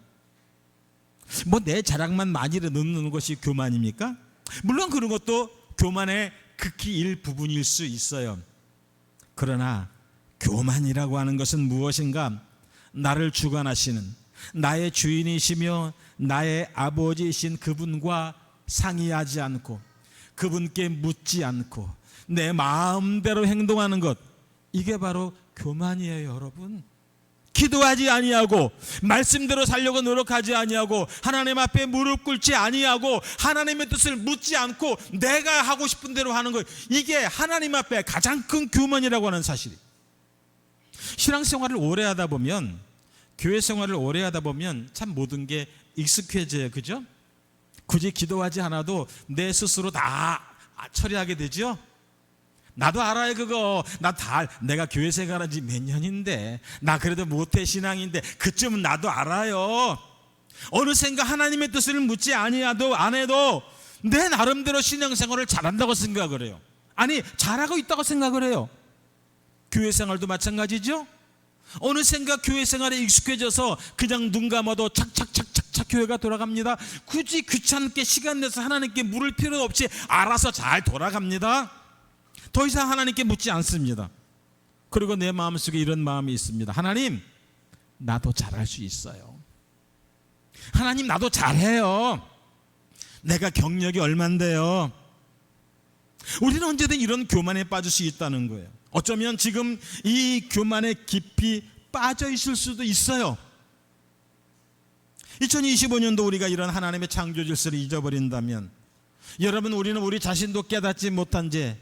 뭐 내 자랑만 많이 넣는 것이 교만입니까? 물론 그런 것도 교만의 극히 일부분일 수 있어요. 그러나 교만이라고 하는 것은 무엇인가? 나를 주관하시는 나의 주인이시며 나의 아버지이신 그분과 상의하지 않고 그분께 묻지 않고 내 마음대로 행동하는 것, 이게 바로 교만이에요. 여러분, 기도하지 아니하고 말씀대로 살려고 노력하지 아니하고 하나님 앞에 무릎 꿇지 아니하고 하나님의 뜻을 묻지 않고 내가 하고 싶은 대로 하는 것, 이게 하나님 앞에 가장 큰 교만이라고 하는 사실이에요. 신앙생활을 오래 하다 보면, 교회 생활을 오래 하다 보면 참 모든 게 익숙해져요. 그죠? 굳이 기도하지 않아도 내 스스로 다 처리하게 되죠. 나도 알아요. 그거 내가 교회 생활한 지 몇 년인데 나 그래도 모태 신앙인데 그쯤은 나도 알아요. 어느샌가 하나님의 뜻을 묻지 아니하도 안 해도 내 나름대로 신앙생활을 잘한다고 생각을 해요. 아니, 잘하고 있다고 생각을 해요. 교회 생활도 마찬가지죠. 어느샌가 교회 생활에 익숙해져서 그냥 눈 감아도 착착착착착 교회가 돌아갑니다. 굳이 귀찮게 시간 내서 하나님께 물을 필요 없이 알아서 잘 돌아갑니다. 더 이상 하나님께 묻지 않습니다. 그리고 내 마음속에 이런 마음이 있습니다. 하나님, 나도 잘할 수 있어요. 하나님, 나도 잘해요. 내가 경력이 얼만데요. 우리는 언제든 이런 교만에 빠질 수 있다는 거예요. 어쩌면 지금 이 교만에 깊이 빠져 있을 수도 있어요. 2025년도 우리가 이런 하나님의 창조 질서를 잊어버린다면, 여러분, 우리는 우리 자신도 깨닫지 못한 채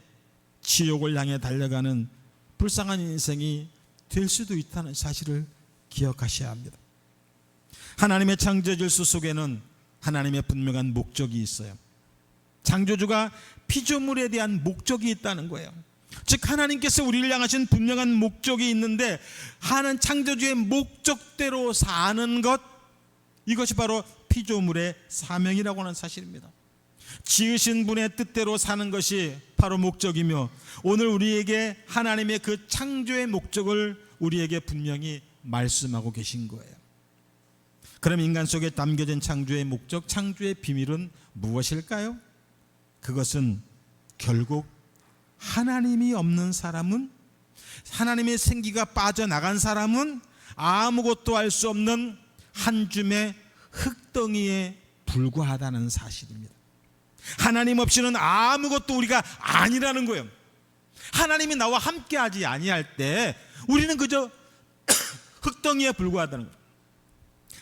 지옥을 향해 달려가는 불쌍한 인생이 될 수도 있다는 사실을 기억하셔야 합니다. 하나님의 창조 질서 속에는 하나님의 분명한 목적이 있어요. 창조주가 피조물에 대한 목적이 있다는 거예요. 즉 하나님께서 우리를 향하신 분명한 목적이 있는데 하는 창조주의 목적대로 사는 것, 이것이 바로 피조물의 사명이라고 하는 사실입니다. 지으신 분의 뜻대로 사는 것이 바로 목적이며 오늘 우리에게 하나님의 그 창조의 목적을 우리에게 분명히 말씀하고 계신 거예요. 그럼 인간 속에 담겨진 창조의 목적, 창조의 비밀은 무엇일까요? 그것은 결국 하나님이 없는 사람은, 하나님의 생기가 빠져나간 사람은 아무것도 할 수 없는 한 줌의 흙덩이에 불과하다는 사실입니다. 하나님 없이는 아무것도 우리가 아니라는 거예요. 하나님이 나와 함께하지 아니할 때 우리는 그저 흙덩이에 불과하다는 거예요.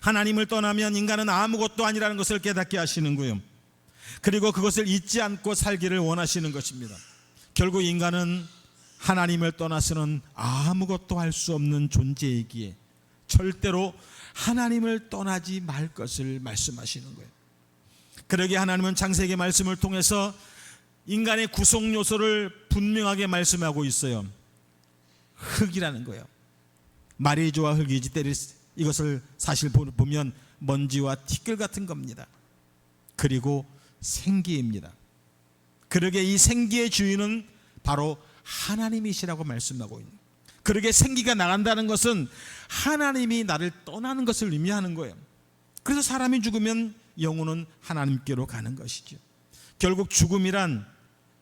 하나님을 떠나면 인간은 아무것도 아니라는 것을 깨닫게 하시는 거예요. 그리고 그것을 잊지 않고 살기를 원하시는 것입니다. 결국 인간은 하나님을 떠나서는 아무것도 할 수 없는 존재이기에 절대로 하나님을 떠나지 말 것을 말씀하시는 거예요. 그러기에 하나님은 창세기 말씀을 통해서 인간의 구성 요소를 분명하게 말씀하고 있어요. 흙이라는 거예요. 마리조와 흙이지 이것을 사실 보면 먼지와 티끌 같은 겁니다. 그리고 생기입니다. 그러게 이 생기의 주인은 바로 하나님이시라고 말씀하고 있는. 그러게 생기가 나간다는 것은 하나님이 나를 떠나는 것을 의미하는 거예요. 그래서 사람이 죽으면 영혼은 하나님께로 가는 것이죠. 결국 죽음이란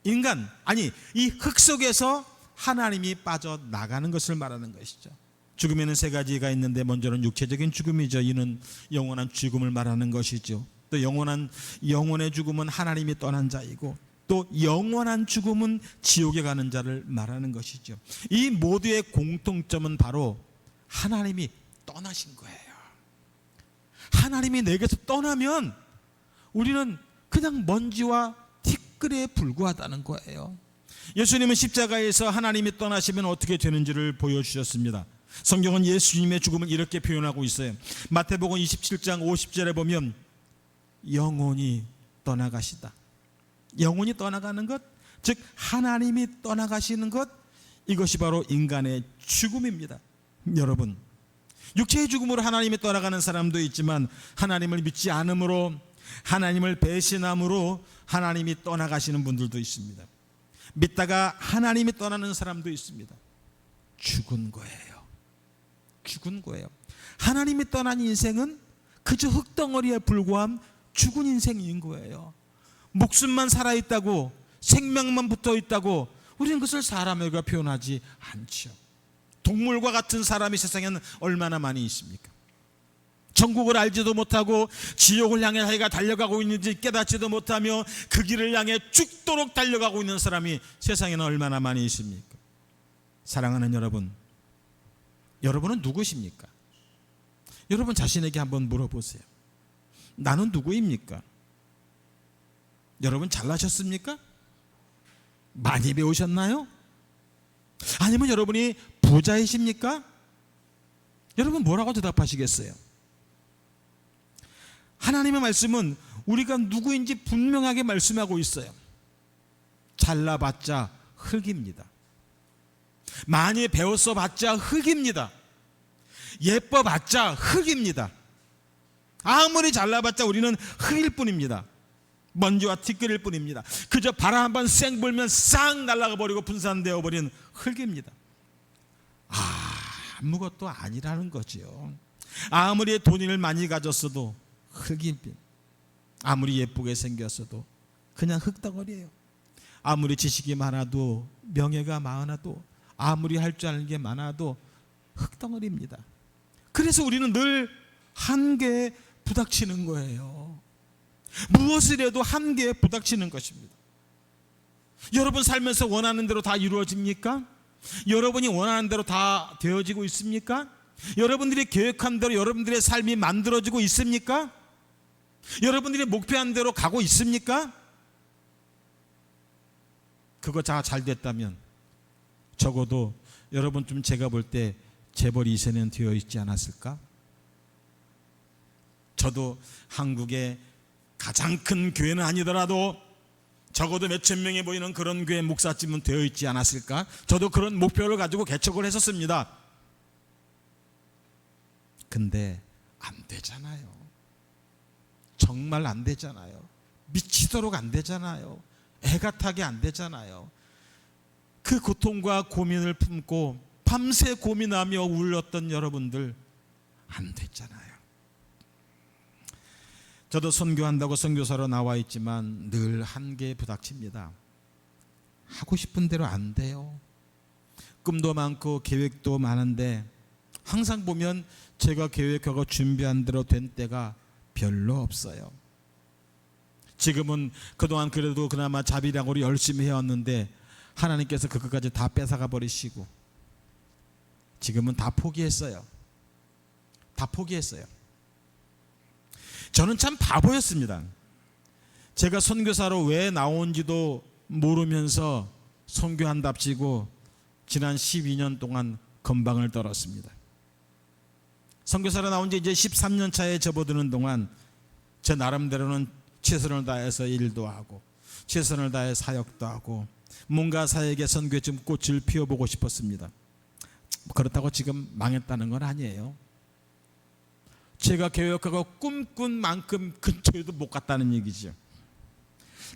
인간, 아니 이 흙 속에서 하나님이 빠져나가는 것을 말하는 것이죠. 죽음에는 세 가지가 있는데 먼저는 육체적인 죽음이죠. 이는 영원한 죽음을 말하는 것이죠. 또 영혼의 죽음은 하나님이 떠난 자이고 또 영원한 죽음은 지옥에 가는 자를 말하는 것이죠. 이 모두의 공통점은 바로 하나님이 떠나신 거예요. 하나님이 내게서 떠나면 우리는 그냥 먼지와 티끌에 불과하다는 거예요. 예수님은 십자가에서 하나님이 떠나시면 어떻게 되는지를 보여주셨습니다. 성경은 예수님의 죽음을 이렇게 표현하고 있어요. 마태복음 27장 50절에 보면 영혼이 떠나가시다. 영혼이 떠나가는 것, 즉 하나님이 떠나가시는 것, 이것이 바로 인간의 죽음입니다. 여러분, 육체의 죽음으로 하나님이 떠나가는 사람도 있지만 하나님을 믿지 않음으로, 하나님을 배신함으로 하나님이 떠나가시는 분들도 있습니다. 믿다가 하나님이 떠나는 사람도 있습니다. 죽은 거예요. 죽은 거예요. 하나님이 떠난 인생은 그저 흙덩어리에 불과한 죽은 인생인 거예요. 목숨만 살아있다고, 생명만 붙어있다고 우리는 그것을 사람에게 표현하지 않죠. 동물과 같은 사람이 세상에는 얼마나 많이 있습니까? 천국을 알지도 못하고 지옥을 향해 자기가 달려가고 있는지 깨닫지도 못하며 그 길을 향해 죽도록 달려가고 있는 사람이 세상에는 얼마나 많이 있습니까? 사랑하는 여러분, 여러분은 누구십니까? 여러분 자신에게 한번 물어보세요. 나는 누구입니까? 여러분 잘나셨습니까? 많이 배우셨나요? 아니면 여러분이 부자이십니까? 여러분 뭐라고 대답하시겠어요? 하나님의 말씀은 우리가 누구인지 분명하게 말씀하고 있어요. 잘나봤자 흙입니다. 많이 배웠어 봤자 흙입니다. 예뻐봤자 흙입니다. 아무리 잘나봤자 우리는 흙일 뿐입니다. 먼지와 티끌일 뿐입니다. 그저 바람 한번 쌩 불면 싹 날아가 버리고 분산되어 버린 흙입니다. 아무것도 아니라는 거죠. 아무리 돈을 많이 가졌어도 흙인 뿐. 아무리 예쁘게 생겼어도 그냥 흙덩어리예요. 아무리 지식이 많아도, 명예가 많아도, 아무리 할 줄 아는 게 많아도 흙덩어리입니다. 그래서 우리는 늘 한계에 부닥치는 거예요. 무엇을 해도 한계에 부닥치는 것입니다. 여러분 살면서 원하는 대로 다 이루어집니까? 여러분이 원하는 대로 다 되어지고 있습니까? 여러분들이 계획한 대로 여러분들의 삶이 만들어지고 있습니까? 여러분들이 목표한 대로 가고 있습니까? 그거 다 잘 됐다면 적어도 여러분 좀 제가 볼 때 재벌 2세는 되어 있지 않았을까? 저도 한국의 가장 큰 교회는 아니더라도 적어도 몇천 명이 보이는 그런 교회 목사쯤은 되어 있지 않았을까? 저도 그런 목표를 가지고 개척을 했었습니다. 근데 안 되잖아요. 정말 안 되잖아요. 미치도록 안 되잖아요. 애가 타게 안 되잖아요. 그 고통과 고민을 품고 밤새 고민하며 울었던 여러분들 안 됐잖아요. 저도 선교한다고 선교사로 나와 있지만 늘 한계에 부닥칩니다. 하고 싶은 대로 안 돼요. 꿈도 많고 계획도 많은데 항상 보면 제가 계획하고 준비한 대로 된 때가 별로 없어요. 지금은 그동안 그래도 그나마 자비량으로 열심히 해왔는데 하나님께서 그것까지 다 뺏어가 버리시고 지금은 다 포기했어요. 다 포기했어요. 저는 참 바보였습니다. 제가 선교사로 왜 나온지도 모르면서 선교한답시고 지난 12년 동안 건방을 떨었습니다. 선교사로 나온 지 이제 13년 차에 접어드는 동안 제 나름대로는 최선을 다해서 일도 하고 최선을 다해 사역도 하고 뭔가 사역의 선교에 좀 꽃을 피워보고 싶었습니다. 그렇다고 지금 망했다는 건 아니에요. 제가 계획하고 꿈꾼 만큼 근처에도 못 갔다는 얘기죠.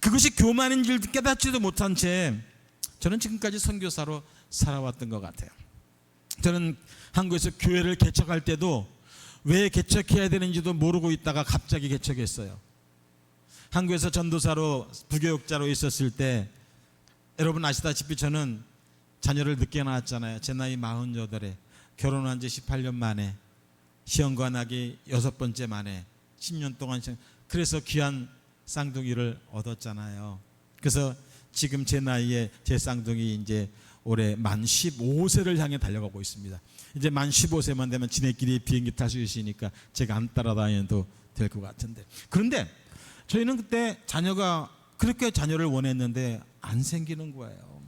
그것이 교만인 줄 깨닫지도 못한 채 저는 지금까지 선교사로 살아왔던 것 같아요. 저는 한국에서 교회를 개척할 때도 왜 개척해야 되는지도 모르고 있다가 갑자기 개척했어요. 한국에서 전도사로 부교육자로 있었을 때 여러분 아시다시피 저는 자녀를 늦게 낳았잖아요. 제 나이 48에 결혼한 지 18년 만에 시험관하기 6번째 만에 10년 동안 그래서 귀한 쌍둥이를 얻었잖아요. 그래서 지금 제 나이에 제 쌍둥이 이제 올해 만 15세를 향해 달려가고 있습니다. 이제 만 15세만 되면 지네끼리 비행기 탈 수 있으니까 제가 안 따라다녀도 될 것 같은데, 그런데 저희는 그때 자녀가 그렇게 자녀를 원했는데 안 생기는 거예요.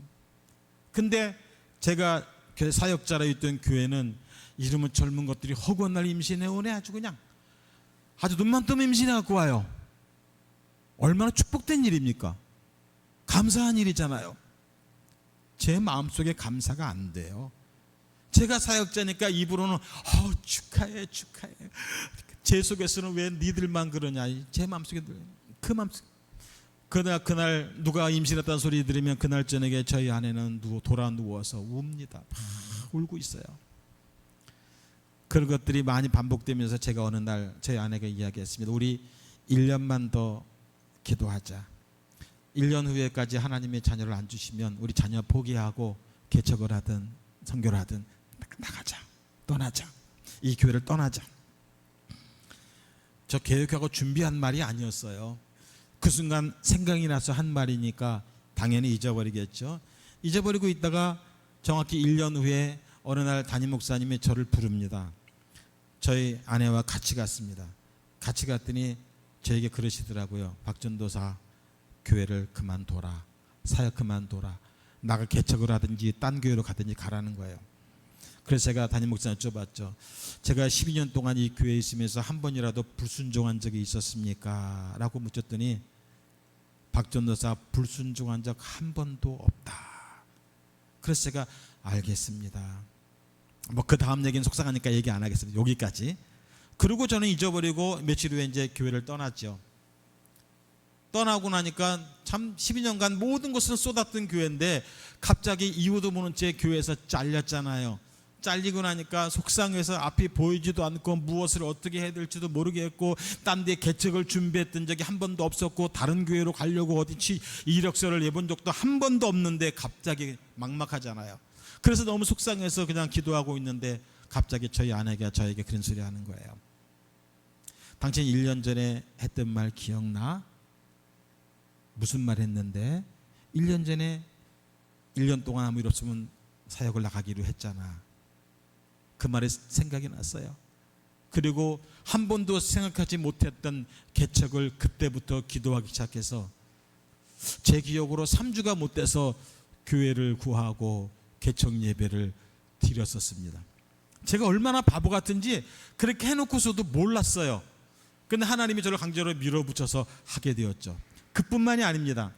근데 제가 사역자로 있던 교회는 이름은 젊은 것들이 허구한 날 임신해오네. 아주 그냥 아주 눈만 뜨면 임신해갖고 와요. 얼마나 축복된 일입니까? 감사한 일이잖아요. 제 마음속에 감사가 안 돼요. 제가 사역자니까 입으로는 축하해 축하해. 제 속에서는 왜 니들만 그러냐. 제 마음속에 그 마음속. 그날 누가 임신했다는 소리 들으면 그날 저녁에 저희 아내는 돌아 누워서 웁니다. 막 울고 있어요. 그런 것들이 많이 반복되면서 제가 어느 날 저희 아내가 이야기했습니다. 우리 1년만 더 기도하자. 1년 후에까지 하나님의 자녀를 안 주시면 우리 자녀 포기하고 개척을 하든 선교를 하든 나가자. 떠나자. 이 교회를 떠나자. 저 계획하고 준비한 말이 아니었어요. 그 순간 생각이 나서 한 말이니까 당연히 잊어버리겠죠. 잊어버리고 있다가 정확히 1년 후에 어느 날 담임 목사님이 저를 부릅니다. 저희 아내와 같이 갔습니다. 같이 갔더니 저에게 그러시더라고요. 박전도사, 교회를 그만둬라. 사역 그만둬라. 나가 개척을 하든지 딴 교회로 가든지 가라는 거예요. 그래서 제가 담임 목사님 여쭤봤죠. 제가 12년 동안 이 교회에 있으면서 한 번이라도 불순종한 적이 있었습니까? 라고 묻혔더니 박전도사 불순종한 적 한 번도 없다. 그래서 제가 알겠습니다. 뭐 그 다음 얘기는 속상하니까 얘기 안 하겠습니다. 여기까지. 그리고 저는 잊어버리고 며칠 후에 이제 교회를 떠났죠. 떠나고 나니까 참 12년간 모든 것을 쏟았던 교회인데 갑자기 이유도 모른 채 교회에서 잘렸잖아요. 잘리고 나니까 속상해서 앞이 보이지도 않고 무엇을 어떻게 해야 될지도 모르겠고 딴 데 개척을 준비했던 적이 한 번도 없었고 다른 교회로 가려고 어디 이력서를 내본 적도 한 번도 없는데 갑자기 막막하잖아요. 그래서 너무 속상해서 그냥 기도하고 있는데 갑자기 저희 아내가 저에게 그런 소리 하는 거예요. 당신 1년 전에 했던 말 기억나? 무슨 말 했는데? 1년 전에 1년 동안 아무 일 없으면 사역을 나가기로 했잖아. 그 말이 생각이 났어요. 그리고 한 번도 생각하지 못했던 개척을 그때부터 기도하기 시작해서 제 기억으로 3주가 못 돼서 교회를 구하고 개척 예배를 드렸었습니다. 제가 얼마나 바보 같은지 그렇게 해놓고서도 몰랐어요. 근데 하나님이 저를 강제로 밀어붙여서 하게 되었죠. 그뿐만이 아닙니다.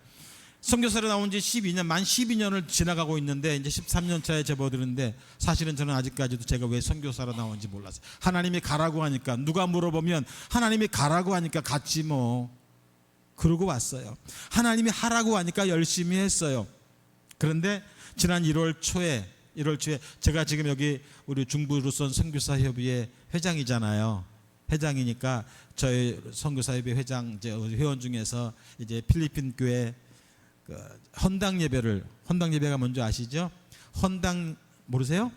선교사로 나온 지 12년, 만 12년을 지나가고 있는데 이제 13년 차에 접어드는데 사실은 저는 아직까지도 제가 왜 선교사로 나온지 몰랐어요. 하나님이 가라고 하니까, 누가 물어보면 하나님이 가라고 하니까 갔지 뭐, 그러고 왔어요. 하나님이 하라고 하니까 열심히 했어요. 그런데 지난 1월 초에 제가 지금 여기 우리 중부루선 선교사협의회 회장이잖아요. 회장이니까 저희 선교사협의회 회장 이제 회원 중에서 이제 필리핀 교회 그 헌당 예배가 뭔지 아시죠? 헌당 모르세요?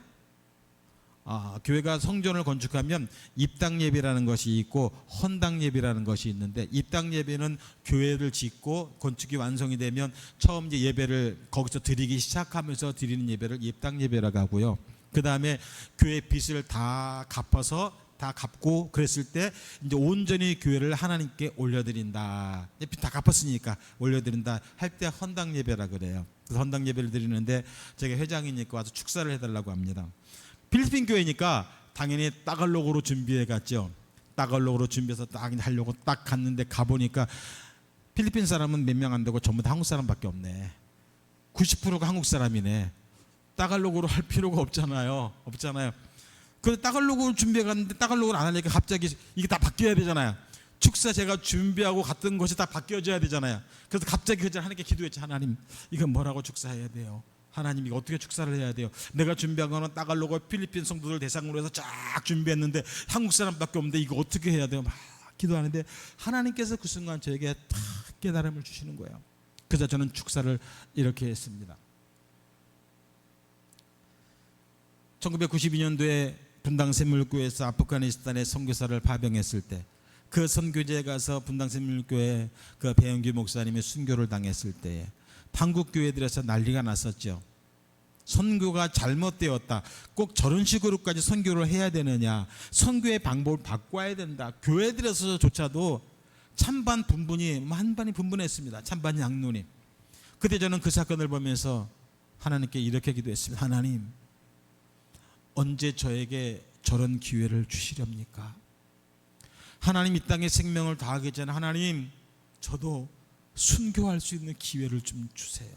교회가 성전을 건축하면 입당 예배라는 것이 있고 헌당 예배라는 것이 있는데, 입당 예배는 교회를 짓고 건축이 완성이 되면 처음 이제 예배를 거기서 드리기 시작하면서 드리는 예배를 입당 예배라고 하고요. 그 다음에 교회 빚을 다 갚고 그랬을 때 이제 온전히 교회를 하나님께 올려드린다. 빚 다 갚았으니까 올려드린다 할 때 헌당 예배라 그래요. 그래서 헌당 예배를 드리는데 제가 회장이니까 와서 축사를 해달라고 합니다. 필리핀 교회니까 당연히 따갈록으로 준비해 갔죠. 따갈록으로 준비해서 딱 하려고 딱 갔는데 가보니까 필리핀 사람은 몇 명 안 되고 전부 다 한국 사람밖에 없네. 90%가 한국 사람이네. 따갈록으로 할 필요가 없잖아요. 그래서 따갈록으로 준비해 갔는데 따갈록을 안 하니까 갑자기 이게 다 바뀌어야 되잖아요. 축사 제가 준비하고 갔던 것이 다 바뀌어져야 되잖아요. 그래서 갑자기 그날 하나님께 기도했죠. 하나님, 이건 뭐라고 축사해야 돼요? 하나님, 이거 어떻게 축사를 해야 돼요? 내가 준비한 거는 따갈로그 필리핀 성도들 대상으로 해서 쫙 준비했는데 한국 사람밖에 없는데 이거 어떻게 해야 돼요? 막 기도하는데 하나님께서 그 순간 저에게 탁 깨달음을 주시는 거예요. 그래서 저는 축사를 이렇게 했습니다. 1992년도에 분당샘물교회에서 아프가니스탄에 선교사를 파병했을 때, 그 선교지에 가서 분당샘물교회 그 배영규 목사님이 순교를 당했을 때에 한국 교회들에서 난리가 났었죠. 선교가 잘못되었다. 꼭 저런 식으로까지 선교를 해야 되느냐. 선교의 방법을 바꿔야 된다. 교회들에서조차도 찬반 분분이 한반이 분분했습니다. 찬반 양론이. 그때 저는 그 사건을 보면서 하나님께 이렇게 기도했습니다. 하나님, 언제 저에게 저런 기회를 주시렵니까? 하나님, 이 땅에 생명을 다하기 전에 하나님, 저도 순교할 수 있는 기회를 좀 주세요.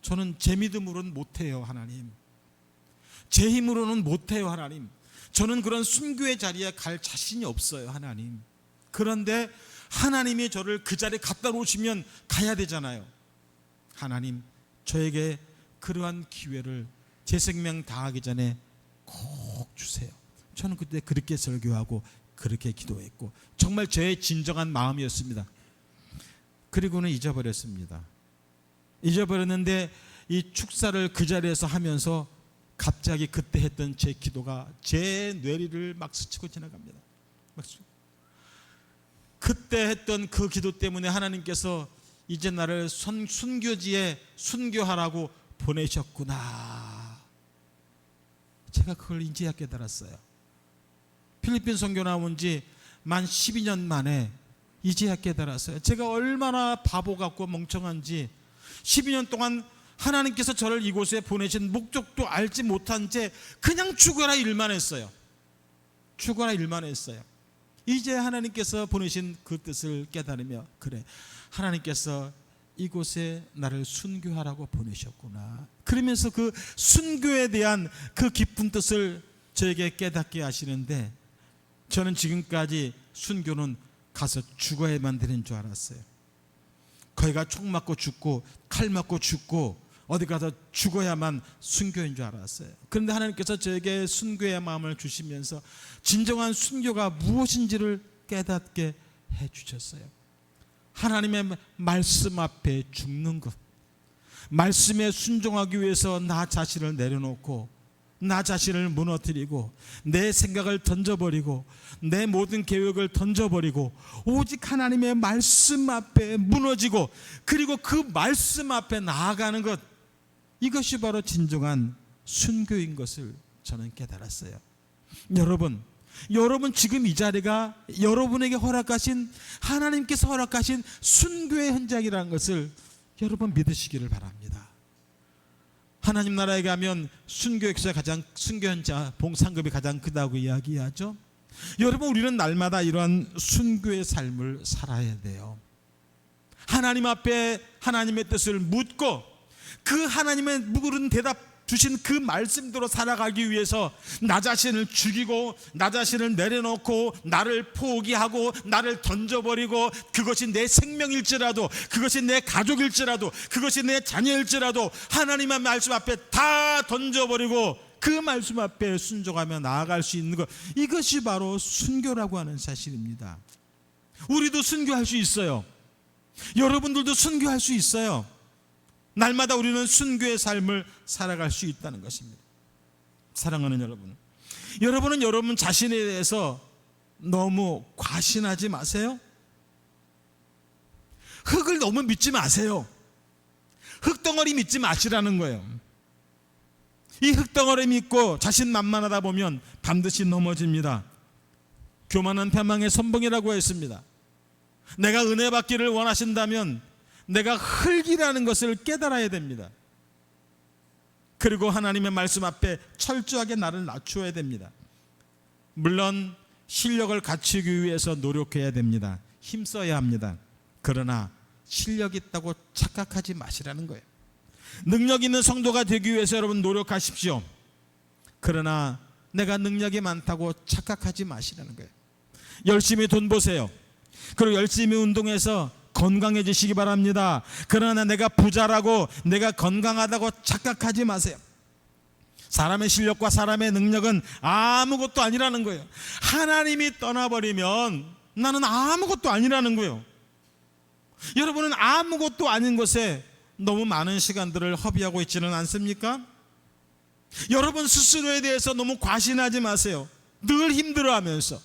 저는 제 믿음으로는 못해요. 하나님, 제 힘으로는 못해요. 하나님, 저는 그런 순교의 자리에 갈 자신이 없어요. 하나님, 그런데 하나님이 저를 그 자리에 갖다 놓으시면 가야 되잖아요. 하나님, 저에게 그러한 기회를 제 생명 다하기 전에 꼭 주세요. 저는 그때 그렇게 설교하고 그렇게 기도했고 정말 저의 진정한 마음이었습니다. 그리고는 잊어버렸습니다. 잊어버렸는데 이 축사를 그 자리에서 하면서 갑자기 그때 했던 제 기도가 제 뇌리를 막 스치고 지나갑니다. 그때 했던 그 기도 때문에 하나님께서 이제 나를 순교지에 순교하라고 보내셨구나. 제가 그걸 이제야 깨달았어요. 필리핀 선교 나온 지 만 12년 만에 이제야 깨달았어요. 제가 얼마나 바보 같고 멍청한지 12년 동안 하나님께서 저를 이곳에 보내신 목적도 알지 못한 채 그냥 죽어라 일만 했어요. 죽어라 일만 했어요. 이제 하나님께서 보내신 그 뜻을 깨달으며, 그래, 하나님께서 이곳에 나를 순교하라고 보내셨구나. 그러면서 그 순교에 대한 그 깊은 뜻을 저에게 깨닫게 하시는데, 저는 지금까지 순교는 가서 죽어야만 되는 줄 알았어요. 거기 가 총 맞고 죽고 칼 맞고 죽고 어디 가서 죽어야만 순교인 줄 알았어요. 그런데 하나님께서 저에게 순교의 마음을 주시면서 진정한 순교가 무엇인지를 깨닫게 해주셨어요. 하나님의 말씀 앞에 죽는 것, 말씀에 순종하기 위해서 나 자신을 내려놓고 나 자신을 무너뜨리고 내 생각을 던져버리고 내 모든 계획을 던져버리고 오직 하나님의 말씀 앞에 무너지고 그리고 그 말씀 앞에 나아가는 것, 이것이 바로 진정한 순교인 것을 저는 깨달았어요. 여러분 지금 이 자리가 여러분에게 허락하신, 하나님께서 허락하신 순교의 현장이라는 것을 여러분 믿으시기를 바랍니다. 하나님 나라에 가면 순교역사 가장 순교자 봉상급이 가장 크다고 이야기하죠. 여러분, 우리는 날마다 이러한 순교의 삶을 살아야 돼요. 하나님 앞에 하나님의 뜻을 묻고 그 하나님의 물은 대답 주신 그 말씀대로 살아가기 위해서 나 자신을 죽이고 나 자신을 내려놓고 나를 포기하고 나를 던져버리고, 그것이 내 생명일지라도, 그것이 내 가족일지라도, 그것이 내 자녀일지라도 하나님의 말씀 앞에 다 던져버리고 그 말씀 앞에 순종하며 나아갈 수 있는 것, 이것이 바로 순교라고 하는 사실입니다. 우리도 순교할 수 있어요. 여러분들도 순교할 수 있어요. 날마다 우리는 순교의 삶을 살아갈 수 있다는 것입니다. 사랑하는 여러분, 여러분은 여러분 자신에 대해서 너무 과신하지 마세요. 흙을 너무 믿지 마세요. 흙덩어리 믿지 마시라는 거예요. 이 흙덩어리 믿고 자신만만하다 보면 반드시 넘어집니다. 교만한 패망의 선봉이라고 했습니다. 내가 은혜 받기를 원하신다면 내가 흙이라는 것을 깨달아야 됩니다. 그리고 하나님의 말씀 앞에 철저하게 나를 낮추어야 됩니다. 물론 실력을 갖추기 위해서 노력해야 됩니다. 힘써야 합니다. 그러나 실력 있다고 착각하지 마시라는 거예요. 능력 있는 성도가 되기 위해서 여러분 노력하십시오. 그러나 내가 능력이 많다고 착각하지 마시라는 거예요. 열심히 돈 보세요. 그리고 열심히 운동해서 건강해지시기 바랍니다. 그러나 내가 부자라고, 내가 건강하다고 착각하지 마세요. 사람의 실력과 사람의 능력은 아무것도 아니라는 거예요. 하나님이 떠나버리면 나는 아무것도 아니라는 거예요. 여러분은 아무것도 아닌 것에 너무 많은 시간들을 허비하고 있지는 않습니까? 여러분 스스로에 대해서 너무 과신하지 마세요. 늘 힘들어하면서,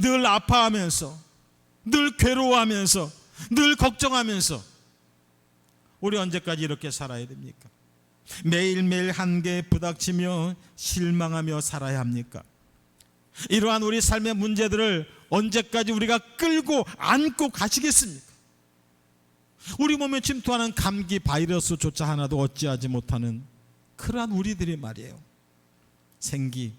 늘 아파하면서, 늘 괴로워하면서, 늘 걱정하면서 우리 언제까지 이렇게 살아야 됩니까? 매일매일 한계에 부닥치며 실망하며 살아야 합니까? 이러한 우리 삶의 문제들을 언제까지 우리가 끌고 안고 가시겠습니까? 우리 몸에 침투하는 감기 바이러스조차 하나도 어찌하지 못하는 그러한 우리들이 말이에요. 생기,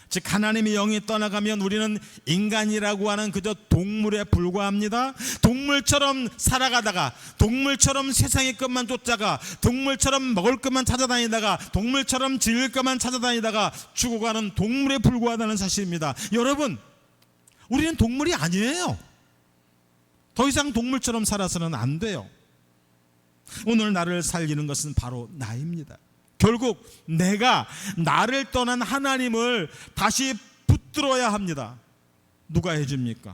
즉 하나님의 영이 떠나가면 우리는 인간이라고 하는 그저 동물에 불과합니다. 동물처럼 살아가다가, 동물처럼 세상의 것만 쫓아가, 동물처럼 먹을 것만 찾아다니다가, 동물처럼 즐길 것만 찾아다니다가 죽어가는 동물에 불과하다는 사실입니다. 여러분, 우리는 동물이 아니에요. 더 이상 동물처럼 살아서는 안 돼요. 오늘 나를 살리는 것은 바로 나입니다. 결국 내가 나를 떠난 하나님을 다시 붙들어야 합니다. 누가 해줍니까?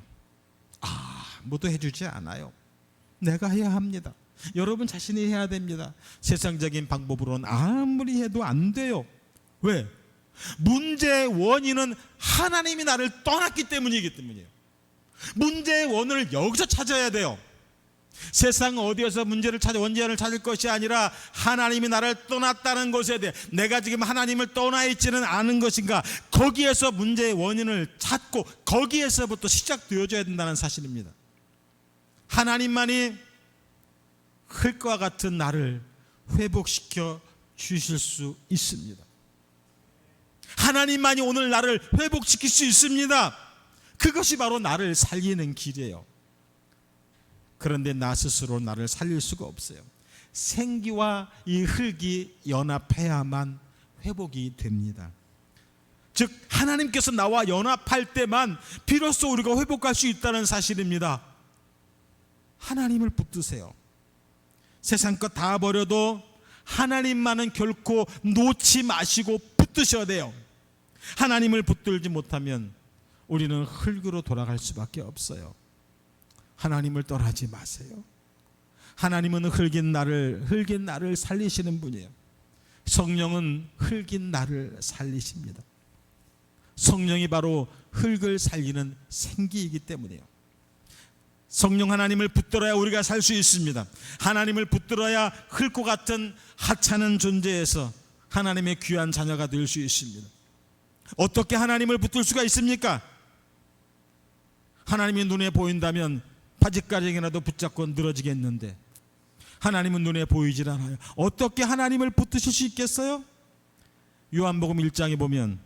아무도 해주지 않아요. 내가 해야 합니다. 여러분 자신이 해야 됩니다. 세상적인 방법으로는 아무리 해도 안 돼요. 왜? 문제의 원인은 하나님이 나를 떠났기 때문이기 때문이에요. 문제의 원인을 여기서 찾아야 돼요. 세상 어디에서 문제를 찾아 원인을 찾을 것이 아니라 하나님이 나를 떠났다는 것에 대해, 내가 지금 하나님을 떠나 있지는 않은 것인가, 거기에서 문제의 원인을 찾고 거기에서부터 시작되어져야 된다는 사실입니다. 하나님만이 흙과 같은 나를 회복시켜 주실 수 있습니다. 하나님만이 오늘 나를 회복시킬 수 있습니다. 그것이 바로 나를 살리는 길이에요. 그런데 나 스스로 나를 살릴 수가 없어요. 생기와 이 흙이 연합해야만 회복이 됩니다. 즉 하나님께서 나와 연합할 때만 비로소 우리가 회복할 수 있다는 사실입니다. 하나님을 붙드세요. 세상 것 다 버려도 하나님만은 결코 놓지 마시고 붙드셔야 돼요. 하나님을 붙들지 못하면 우리는 흙으로 돌아갈 수밖에 없어요. 하나님을 떠나지 마세요. 하나님은 흙인 나를 살리시는 분이에요. 성령은 흙인 나를 살리십니다. 성령이 바로 흙을 살리는 생기이기 때문이에요. 성령 하나님을 붙들어야 우리가 살 수 있습니다. 하나님을 붙들어야 흙과 같은 하찮은 존재에서 하나님의 귀한 자녀가 될 수 있습니다. 어떻게 하나님을 붙들 수가 있습니까? 하나님이 눈에 보인다면 바지가랑이라도 붙잡고 늘어지겠는데, 하나님은 눈에 보이질 않아요. 어떻게 하나님을 붙드실 수 있겠어요? 요한복음 1장에 보면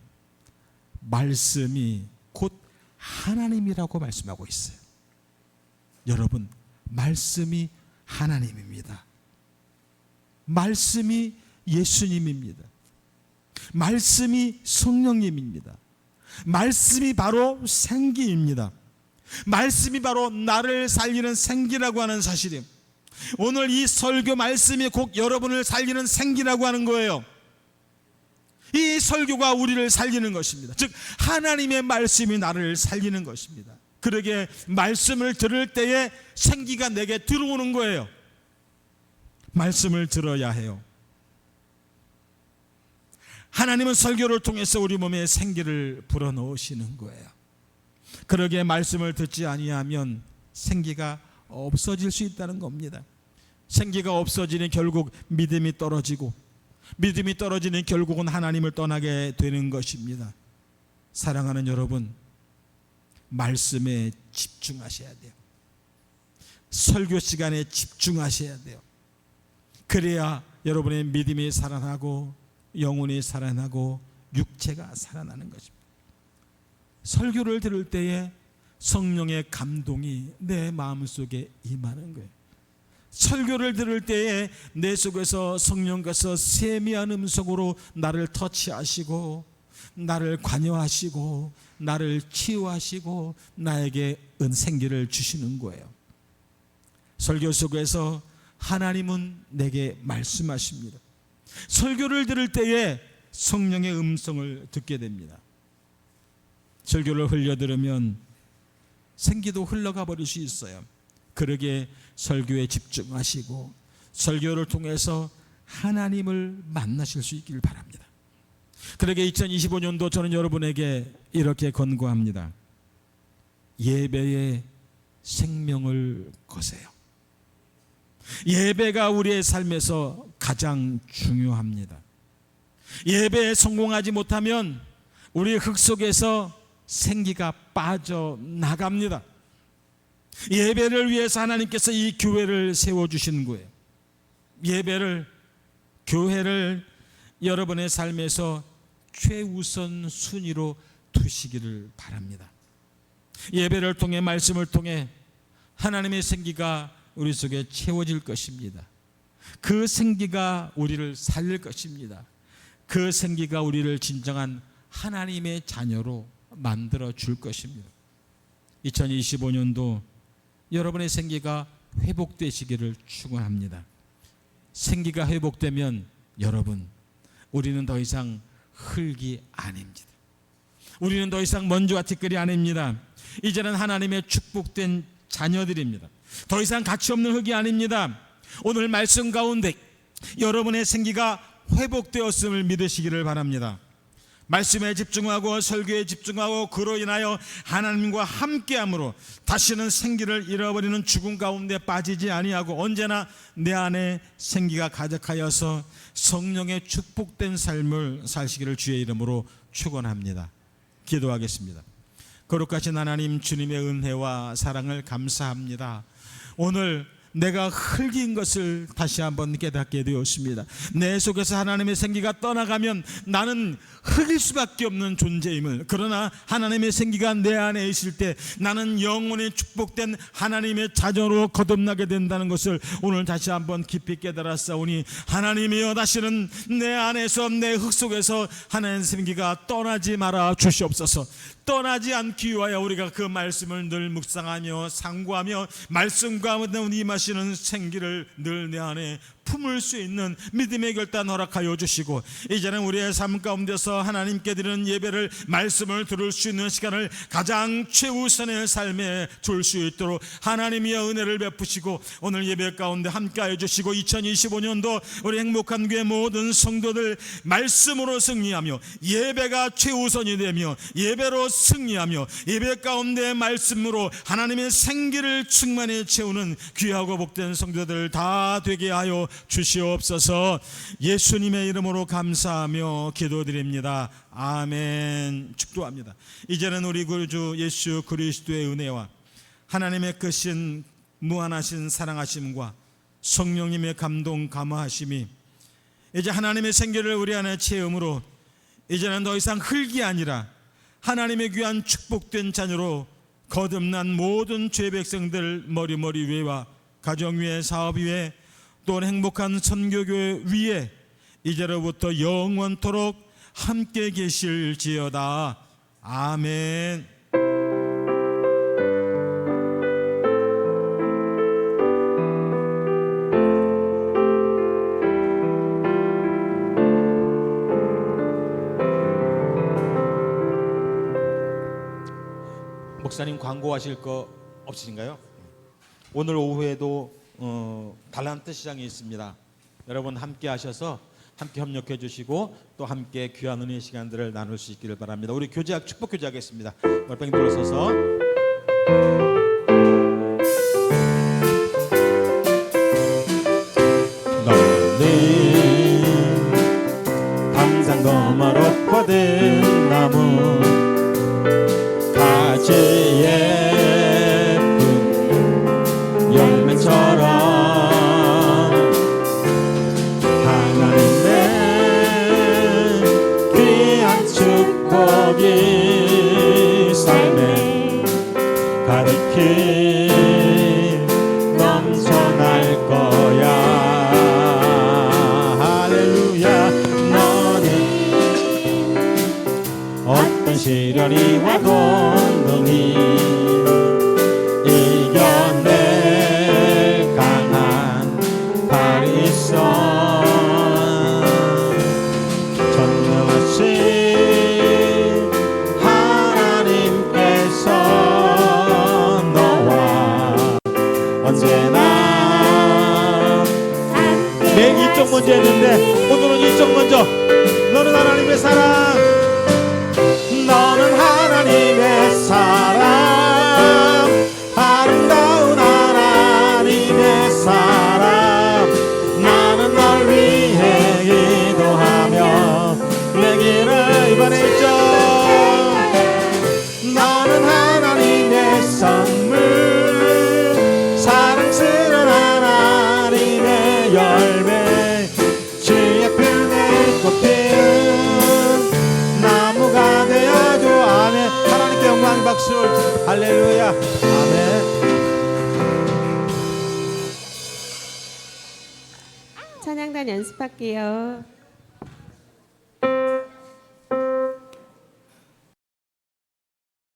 말씀이 곧 하나님이라고 말씀하고 있어요. 여러분, 말씀이 하나님입니다. 말씀이 예수님입니다. 말씀이 성령님입니다. 말씀이 바로 생기입니다. 말씀이 바로 나를 살리는 생기라고 하는 사실이에요. 오늘 이 설교 말씀이 곧 여러분을 살리는 생기라고 하는 거예요. 이 설교가 우리를 살리는 것입니다. 즉 하나님의 말씀이 나를 살리는 것입니다. 그러게 말씀을 들을 때에 생기가 내게 들어오는 거예요. 말씀을 들어야 해요. 하나님은 설교를 통해서 우리 몸에 생기를 불어넣으시는 거예요. 그러게 말씀을 듣지 아니하면 생기가 없어질 수 있다는 겁니다. 생기가 없어지니 결국 믿음이 떨어지고, 믿음이 떨어지니 결국은 하나님을 떠나게 되는 것입니다. 사랑하는 여러분, 말씀에 집중하셔야 돼요. 설교 시간에 집중하셔야 돼요. 그래야 여러분의 믿음이 살아나고 영혼이 살아나고 육체가 살아나는 것입니다. 설교를 들을 때에 성령의 감동이 내 마음속에 임하는 거예요. 설교를 들을 때에 내 속에서 성령께서 세미한 음성으로 나를 터치하시고 나를 관여하시고 나를 치유하시고 나에게 은생기를 주시는 거예요. 설교 속에서 하나님은 내게 말씀하십니다. 설교를 들을 때에 성령의 음성을 듣게 됩니다. 설교를 흘려 들으면 생기도 흘러가 버릴 수 있어요. 그러기에 설교에 집중하시고 설교를 통해서 하나님을 만나실 수 있길 바랍니다. 그러기에 2025년도 저는 여러분에게 이렇게 권고합니다. 예배에 생명을 거세요. 예배가 우리의 삶에서 가장 중요합니다. 예배에 성공하지 못하면 우리 흙 속에서 생기가 빠져나갑니다. 예배를 위해서 하나님께서 이 교회를 세워주신 거예요. 예배를, 교회를 여러분의 삶에서 최우선 순위로 두시기를 바랍니다. 예배를 통해, 말씀을 통해 하나님의 생기가 우리 속에 채워질 것입니다. 그 생기가 우리를 살릴 것입니다. 그 생기가 우리를 진정한 하나님의 자녀로 만들어 줄 것입니다. 2025년도 여러분의 생기가 회복되시기를 축원합니다. 생기가 회복되면 여러분, 우리는 더 이상 흙이 아닙니다. 우리는 더 이상 먼지와 티끌이 아닙니다. 이제는 하나님의 축복된 자녀들입니다. 더 이상 가치 없는 흙이 아닙니다. 오늘 말씀 가운데 여러분의 생기가 회복되었음을 믿으시기를 바랍니다. 말씀에 집중하고 설교에 집중하고 그로 인하여 하나님과 함께함으로 다시는 생기를 잃어버리는 죽음 가운데 빠지지 아니하고 언제나 내 안에 생기가 가득하여서 성령의 축복된 삶을 사시기를 주의 이름으로 축원합니다. 기도하겠습니다. 거룩하신 하나님, 주님의 은혜와 사랑을 감사합니다. 오늘 내가 흙인 것을 다시 한번 깨닫게 되었습니다. 내 속에서 하나님의 생기가 떠나가면 나는 흙일 수밖에 없는 존재임을, 그러나 하나님의 생기가 내 안에 있을 때 나는 영원히 축복된 하나님의 자녀로 거듭나게 된다는 것을 오늘 다시 한번 깊이 깨달았사오니, 하나님이여 다시는 내 안에서, 내 흙 속에서 하나님의 생기가 떠나지 말아 주시옵소서. 떠나지 않기 위하여 우리가 그 말씀을 늘 묵상하며 상고하며 말씀 가운데 임하시는 생기를 늘 내 안에 품을 수 있는 믿음의 결단 허락하여 주시고, 이제는 우리의 삶 가운데서 하나님께 드리는 예배를, 말씀을 들을 수 있는 시간을 가장 최우선의 삶에 줄 수 있도록 하나님의 은혜를 베푸시고 오늘 예배 가운데 함께하여 주시고, 2025년도 우리 행복한 교회 모든 성도들 말씀으로 승리하며 예배가 최우선이 되며 예배로 승리하며 예배 가운데 말씀으로 하나님의 생기를 충만히 채우는 귀하고 복된 성도들 다 되게 하여 주시옵소서. 예수님의 이름으로 감사하며 기도드립니다. 아멘. 축도합니다. 이제는 우리 구주 예수 그리스도의 은혜와 하나님의 크신 무한하신 사랑하심과 성령님의 감동 감화하심이 이제 하나님의 생기를 우리 안에 체험으로 이제는 더 이상 흙이 아니라 하나님의 귀한 축복된 자녀로 거듭난 모든 죄 백성들 머리머리 위에와 가정 위에 사업 위에 또 행복한 선교교회 위에 이제로부터 영원토록 함께 계실지어다. 아멘. 목사님 광고하실 거 없으신가요? 오늘 오후에도 달란트 시장이 있습니다. 여러분 함께 하셔서 함께 협력해 주시고 또 함께 귀한 은혜의 시간들을 나눌 수 있기를 바랍니다. 우리 교제학 축복 교제하겠습니다. 멀쩡히 들어서서 너는 항상 너마로 뻗은 나무 가지 예쁜 열매처럼 하나님의 귀한 축복이 삶에 가득히 넘쳐날 거야. 할렐루야. 너는 어떤 시련이 와도 능히 이겨낼 강한 발이 있어. 전능하신 하나님께서 너와 언제나 맨 이쪽 먼저 했는데 오늘은 이쪽 먼저. 너는 하나님의 사랑, 너는 하나님의 사랑, 아름다운 하나님의 사랑. 나는 널 위해 기도하며 내 길을 이번에 있죠. 너는 하나님의 선물, 사랑스러운 하나님의 열매, 주의 품에 꽃피는 나무가 되어줘. 아멘. 하나님께 영광 박수. 할렐루야. 아멘. 찬양단 연습할게요.